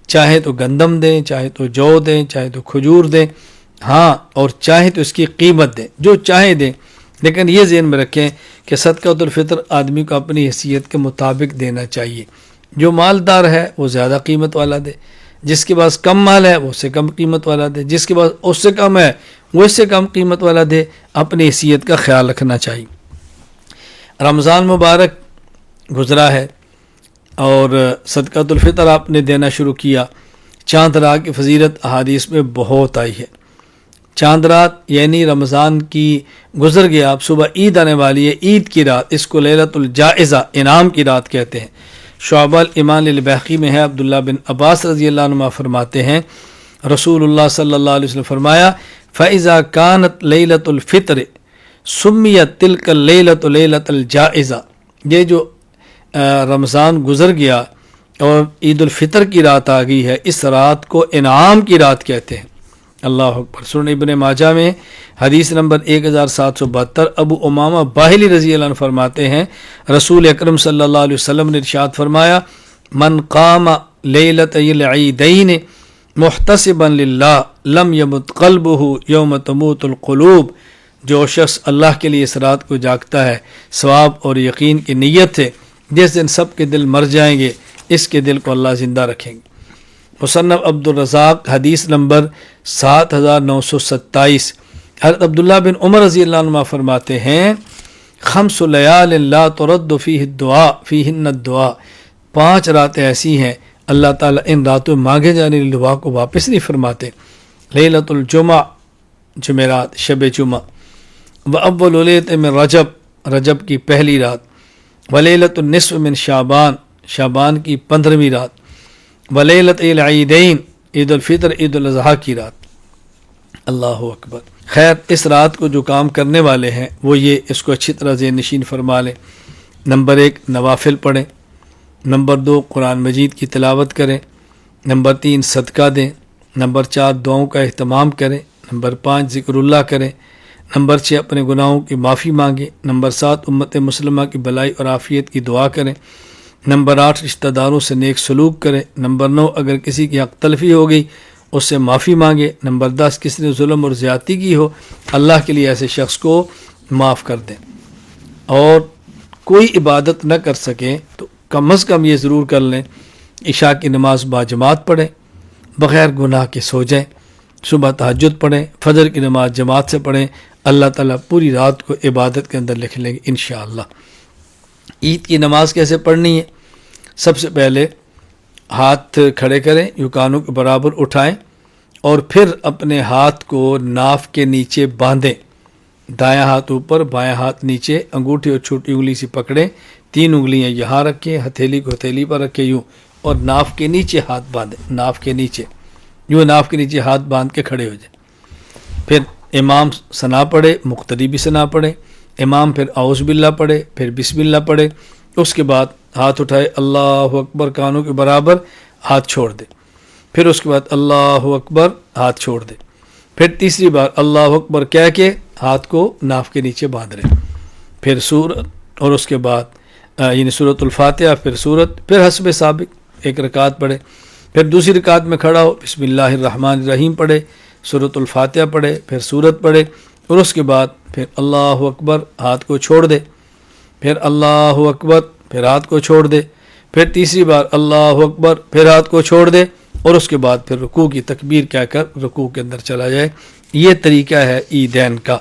A: چاہے تو گندم دیں، چاہے تو جو دیں، چاہے تو کھجور دیں، ہاں، اور چاہے تو اس کی قیمت دیں، جو چاہے دیں، لیکن یہ ذہن میں رکھیں کہ صدقۃ الفطر آدمی کو اپنی حیثیت کے مطابق دینا چاہیے۔ جو مالدار ہے وہ زیادہ قیمت والا دے، جس کے پاس کم مال ہے وہ اس سے کم قیمت والا دے، جس کے پاس اس سے کم ہے وہ اس سے کم قیمت والا دے، اپنی حیثیت کا خیال رکھنا چاہیے۔ رمضان مبارک گزرا ہے اور صدقۃ الفطر آپ نے دینا شروع کیا۔ چاند رات کی فضیلت احادیث میں بہت آئی ہے۔ چاند رات یعنی رمضان کی گزر گیا، اب صبح عید آنے والی ہے، عید کی رات، اس کو لیلۃ الجائزہ، انعام کی رات کہتے ہیں۔ شعبہ الایمان البیہقی میں ہے، عبداللہ بن عباس رضی اللہ عنہ فرماتے ہیں رسول اللہ صلی اللہ علیہ وسلم فرمایا فَإِذَا كَانَتْ لَيْلَةُ الْفِطْرِ سُمِّيَتْ تِلْكَ اللَّيْلَةُ لَيْلَةَ الْجَائِزَةِ، یہ جو رمضان گزر گیا اور عید الفطر کی رات آ گئی ہے، اس رات کو انعام کی رات کہتے ہیں۔ اللہ اکبر۔ سنن ابن ماجہ میں حدیث نمبر 1772 ابو امامہ باہلی رضی اللہ عنہ فرماتے ہیں رسول اکرم صلی اللہ علیہ وسلم نے ارشاد فرمایا من قام لیلۃ العیدین محتسبا للہ لم یمت قلبہ یوم تموت القلوب، جو شخص اللہ کے لیے اس رات کو جاگتا ہے ثواب اور یقین کی نیت سے، جس دن سب کے دل مر جائیں گے اس کے دل کو اللہ زندہ رکھیں گے۔ مصنف عبد الرزاق حدیث نمبر 7927 حضرت عبداللہ بن عمر رضی اللہ عنہ فرماتے ہیں خمس لیال لا ترد فیہن الدعاء، 5 راتیں ایسی ہیں اللہ تعالیٰ ان راتوں میں مانگے جانے والی دعا کو واپس نہیں فرماتے۔ لیلۃ الجمعہ، جمعرات، شب جمعہ، واول لیلۃ من رجب کی پہلی رات، ولیلۃ النصف من شعبان کی 15ویں رات، ولیلۃ العیدین، عید الفطر عید الاضحیٰ کی رات۔ اللہ اکبر۔ خیر، اس رات کو جو کام کرنے والے ہیں وہ یہ، اس کو اچھی طرح ذہن نشین فرما لیں۔ نمبر 1 نوافل پڑھیں، نمبر 2 قرآن مجید کی تلاوت کریں، نمبر 3 صدقہ دیں، نمبر 4 دعاؤں کا اہتمام کریں، نمبر 5 ذکر اللہ کریں، نمبر 6 اپنے گناہوں کی معافی مانگیں، نمبر 7 امت مسلمہ کی بھلائی اور عافیت کی دعا کریں، نمبر 8 رشتہ داروں سے نیک سلوک کریں، نمبر 9 اگر کسی کی حق تلفی ہو گئی اس سے معافی مانگے، نمبر 10 کسی نے ظلم اور زیادتی کی ہو اللہ کے لیے ایسے شخص کو معاف کر دیں، اور کوئی عبادت نہ کر سکیں تو کم از کم یہ ضرور کر لیں عشاء کی نماز باجماعت پڑھیں، بغیر گناہ کے سو جائیں، صبح تہجد پڑھیں، فجر کی نماز جماعت سے پڑھیں، اللہ تعالیٰ پوری رات کو عبادت کے اندر لکھ لیں گے انشاءاللہ۔ عید کی نماز کیسے پڑھنی ہے؟ سب سے پہلے ہاتھ کھڑے کریں، یوں کانوں کے برابر اٹھائیں، اور پھر اپنے ہاتھ کو ناف کے نیچے باندھیں، دایاں ہاتھ اوپر بایاں ہاتھ نیچے، انگوٹھی اور چھوٹی انگلی سے پکڑیں، 3 انگلیاں یہاں رکھیں، ہتھیلی کو ہتھیلی پر رکھیں یوں، اور ناف کے نیچے ہاتھ باندھیں، ناف کے نیچے یوں، ناف کے نیچے ہاتھ باندھ کے کھڑے ہو جائیں۔ پھر امام ثنا پڑھے، مقتدی بھی ثنا پڑھے، امام پھر اعوذ باللہ پڑھے، پھر بسم اللہ پڑھے، اس کے بعد ہاتھ اٹھائے اللہ اکبر کانوں کے برابر، ہاتھ چھوڑ دے، پھر اس کے بعد اللہ اکبر ہاتھ چھوڑ دے، پھر تیسری بار اللہ اکبر کہہ کے ہاتھ کو ناف کے نیچے باندھ رہے، پھر سورت، اور اس کے بعد یعنی سورۃ الفاتحہ، پھر سورت، پھر حسب سابق 1 رکعت پڑھے، پھر دوسری رکعت میں کھڑا ہو بسم اللہ الرحمن الرحیم پڑھے، سورۃ الفاتحہ پڑھے، پھر سورت پڑھے، اور اس کے بعد پھر اللہ اکبر ہاتھ کو چھوڑ دے، پھر اللہ اکبر پھر ہاتھ کو چھوڑ دے، پھر تیسری بار اللہ اکبر پھر ہاتھ کو چھوڑ دے، اور اس کے بعد پھر رکوع کی تکبیر کہہ کر رکوع کے اندر چلا جائے۔ یہ طریقہ ہے عیدین کا۔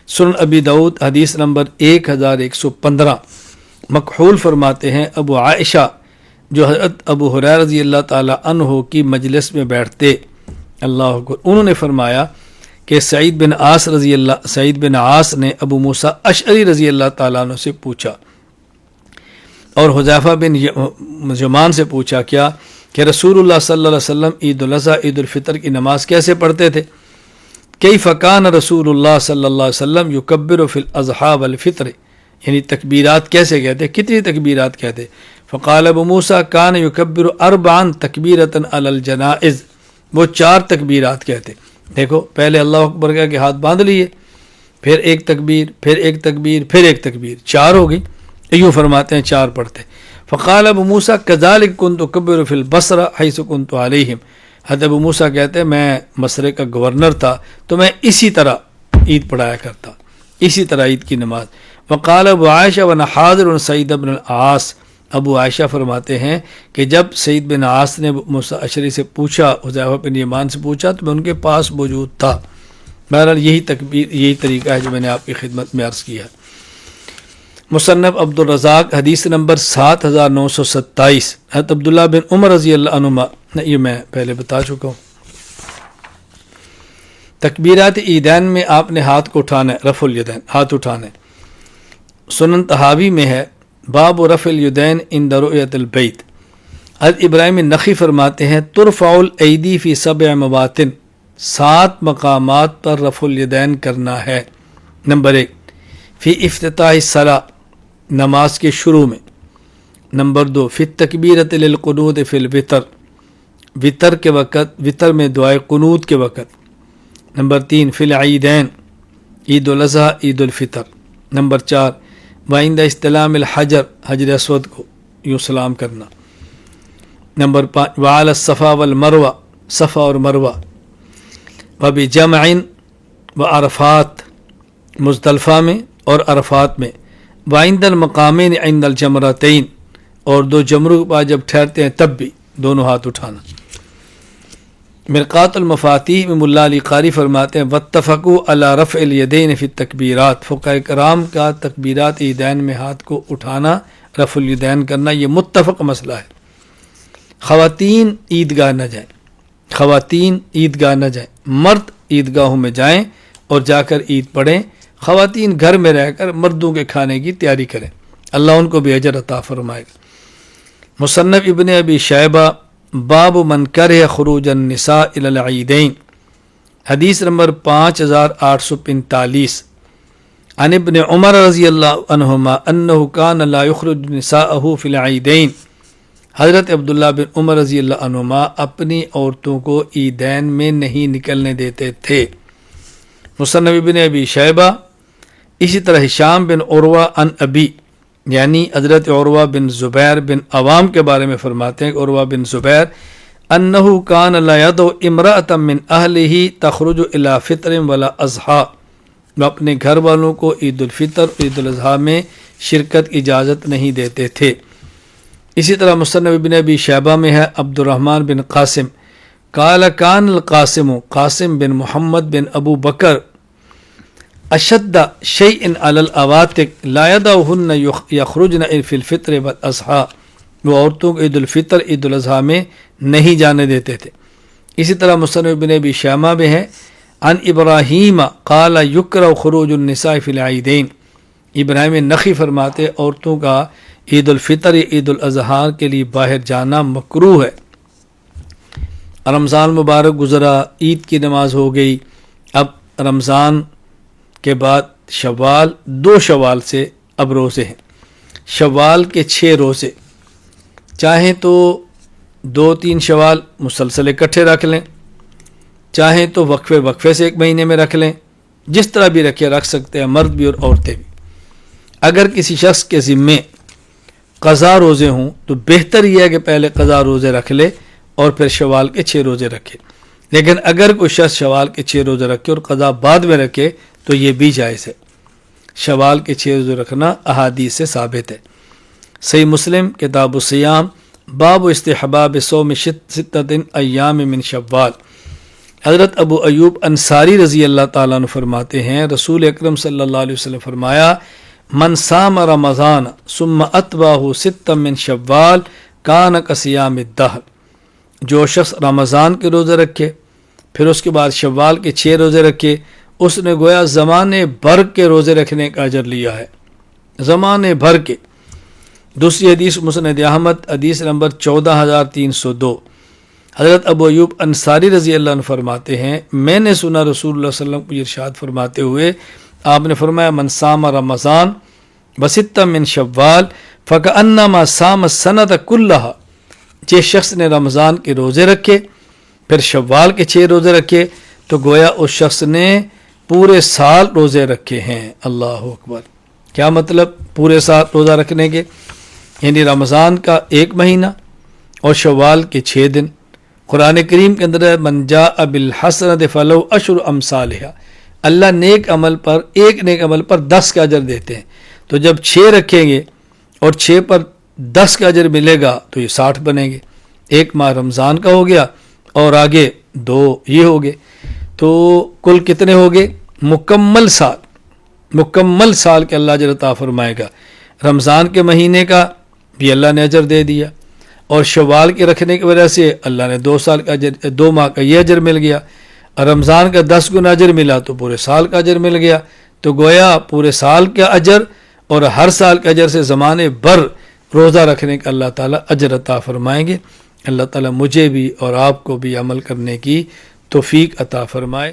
A: سنن ابی داؤد حدیث نمبر 1115 مکحول فرماتے ہیں ابو عائشہ جو حضرت ابو ہریرہ رضی اللہ تعالیٰ عنہ کی مجلس میں بیٹھتے، اللہ اکبر، انہوں نے فرمایا کہ سعید بن عاص نے ابو موسیٰ اشعری رضی اللہ تعالیٰ عنہ سے پوچھا، اور حذیفہ بن یمان سے پوچھا کیا کہ رسول اللہ صلی اللہ علیہ وسلم عید الاضحیٰ عید الفطر کی نماز کیسے پڑھتے تھے؟ کیف کان رسول اللہ صلی اللہ علیہ وسلم یکبر فی الاضحیٰ والفطر، یعنی تکبیرات کیسے کہتے، کتنی تکبیرات کہتے؟ فقال ابو موسیٰ کان یکبر 4 تکبیرۃ علی الجنائز، وہ 4 تکبیرات کہتے۔ دیکھو، پہلے اللہ اکبر کہہ کے ہاتھ باندھ لیے، پھر 1 تکبیر، پھر 1 تکبیر، پھر 1 تکبیر، 4 ہو گئی، یوں فرماتے ہیں 4 پڑھتے۔ فقال ابو موسیٰ کذالک کنت اکبر فی البصرہ حیث کنت علیہم، حضرت ابو موسیٰ کہتے ہیں میں بصرے کا گورنر تھا تو میں اسی طرح عید پڑھایا کرتا، اسی طرح عید کی نماز۔ وقال ابو عائشہ وانا حاضر سعید بن العاص، ابو عائشہ فرماتے ہیں کہ جب سعید بن عاص نے موسیٰ اشعری سے پوچھا، حذیفہ بن یمان سے پوچھا، تو میں ان کے پاس موجود تھا۔ بہرحال یہی طریقہ ہے جو میں نے آپ کی خدمت میں عرض کیا۔ مصنف عبد الرزاق حدیث نمبر 7927 حضرت عبداللہ بن عمر رضی اللہ عنہما، یہ میں پہلے بتا چکا ہوں۔ تکبیرات عیدین میں آپ نے ہاتھ کو اٹھانا ہے، رفع الیدین، ہاتھ اٹھانا ہے۔ سنن طحاوی میں ہے باب رفع الیدین عند رؤیت البیت، حضرت ابراہیم نخعی فرماتے ہیں ترفع الایدی فی 7 مواطن، 7 مقامات پر رفع الیدین کرنا ہے۔ نمبر 1 فی افتتاح الصلاۃ، نماز کے شروع میں۔ نمبر 2 فی التکبیرۃ للقنوت فی الوتر، وطر کے وقت، وطر میں دعائے قنوت کے وقت۔ نمبر 3 فی العیدین، عید الاضحیٰ، عید الفطر۔ نمبر 4 وعند استلام الحجر، حجر اسود کو یوں سلام کرنا۔ نمبر 5 وعلی الصفا والمروہ، صفا اور مروہ، وبجمع وعرفات، مزدلفہ میں اور عرفات میں، وعند المقامین عند الجمرتین، اور دو جمروں کے بعد جب ٹھہرتے ہیں تب بھی دونوں ہاتھ اٹھانا۔ مرقات المفاتیح میں ملا علی قاری فرماتے ہیں واتفقوا علی رفع الیدین فی التکبیرات، فقہاء کرام کا تکبیرات عیدین میں ہاتھ کو اٹھانا، رفع الیدین کرنا، یہ متفق مسئلہ ہے۔ خواتین عیدگاہ نہ جائیں، خواتین عیدگاہ نہ جائیں، مرد عیدگاہوں میں جائیں اور جا کر عید پڑھیں، خواتین گھر میں رہ کر مردوں کے کھانے کی تیاری کریں، اللہ ان کو بھی اجر عطا فرمائے گا۔ مصنف ابن ابی شیبہ باب من کرہ خروج النساء الی العیدین، حدیث نمبر 5845، عن ابن عمر رضی اللہ عنہما انہ کان لا یخرج نساءہ فی العیدین، حضرت عبداللہ بن عمر رضی اللہ عنہما اپنی عورتوں کو عیدین میں نہیں نکلنے دیتے تھے۔ مصنف ابن ابی شیبہ، اسی طرح ہشام بن عروہ عن ابی، یعنی حضرت عروہ بن زبیر بن عوام کے بارے میں فرماتے ہیں کہ عروہ بن زبیر انہ کان لا یدعو امرأۃ من اہلہ تخرج الی فطر ولا اضحیٰ، وہ اپنے گھر والوں کو عید الفطر، عید الاضحیٰ میں شرکت کی اجازت نہیں دیتے تھے۔ اسی طرح مصنف ابن ابی شیبہ میں ہے عبد الرحمن بن قاسم قال کان القاسم، قاسم بن محمد بن ابو بکر اشد شیء علی العواتق لا یدعوہن یخرجن فی الفطر والاضحیٰ، وہ عورتوں کو عید الفطر، عید الاضحیٰ میں نہیں جانے دیتے تھے۔ اسی طرح مصنف ابن ابی شیبہ میں ہے عن ابراہیم قال یکرہ خروج النساء فی العیدین، ابراہیم نخعی فرماتے عورتوں کا عید الفطر، عید الاضحیٰ کے لیے باہر جانا مکروہ ہے۔ رمضان مبارک گزرا، عید کی نماز ہو گئی، اب رمضان کے بعد شوال، 2 شوال سے اب روزے ہیں، شوال کے 6 روزے، چاہیں تو 2-3 شوال مسلسل اکٹھے رکھ لیں، چاہیں تو وقفے سے 1 مہینے میں رکھ لیں، جس طرح بھی رکھ سکتے ہیں، مرد بھی اور عورتیں بھی۔ اگر کسی شخص کے ذمے قضا روزے ہوں تو بہتر یہ ہے کہ پہلے قضا روزے رکھ لے اور پھر شوال کے 6 روزے رکھے، لیکن اگر کوئی شخص شوال کے 6 روزے رکھے اور قضا بعد میں رکھے تو یہ بھی جائز ہے۔ شوال کے 6 روزے رکھنا احادیث سے ثابت ہے۔ صحیح مسلم کتاب الصیام باب استحباب صوم 6 ایام من شوال، حضرت ابو ایوب انصاری رضی اللہ تعالیٰ عنہ فرماتے ہیں رسول اکرم صلی اللہ علیہ وسلم فرمایا من صام رمضان ثم اتبعہ 6 من شوال کان کصیام الدہر، جو شخص رمضان کے روزے رکھے پھر اس کے بعد شوال کے 6 روزے رکھے، اس نے گویا زمانے بھر کے روزے رکھنے کا اجر لیا ہے، زمانے بھر کے۔ دوسری حدیث مسند احمد حدیث نمبر 14302، حضرت ابو ایوب انصاری رضی اللہ عنہ فرماتے ہیں میں نے سنا رسول اللہ صلی اللہ علیہ وسلم کو ارشاد فرماتے ہوئے، آپ نے فرمایا من صام رمضان و6 من شوال فکأنما صام السنۃ کلھا، جس شخص نے رمضان کے روزے رکھے پھر شوال کے 6 روزے رکھے تو گویا اس شخص نے پورے سال روزے رکھے ہیں۔ اللہ اکبر، کیا مطلب پورے سال روزہ رکھنے کے؟ یعنی رمضان کا 1 مہینہ اور شوال کے 6 دن۔ قرآن کریم کے اندر من جاء بالحسنۃ فلہ عشر امثالھا، اللہ نیک عمل پر، ایک نیک عمل پر 10 کا اجر دیتے ہیں، تو جب 6 رکھیں گے اور 6 پر 10 کا اجر ملے گا تو یہ 60 بنیں گے۔ 1 ماہ رمضان کا ہو گیا اور آگے 2 یہ ہو گئے، تو کل کتنے ہو گئے؟ مکمل سال کے اللہ اجر عطا فرمائے گا۔ رمضان کے مہینے کا بھی اللہ نے اجر دے دیا، اور شوال کے رکھنے کی وجہ سے اللہ نے 2 سال کا اجر، 2 ماہ کا یہ اجر مل گیا، اور رمضان کا 10 گنا اجر ملا تو پورے سال کا اجر مل گیا۔ تو گویا پورے سال کا اجر اور ہر سال کے اجر سے زمانے بھر روزہ رکھنے کا اللہ تعالیٰ اجر عطا فرمائیں گے۔ اللہ تعالیٰ مجھے بھی اور آپ کو بھی عمل کرنے کی توفیق عطا فرمائے۔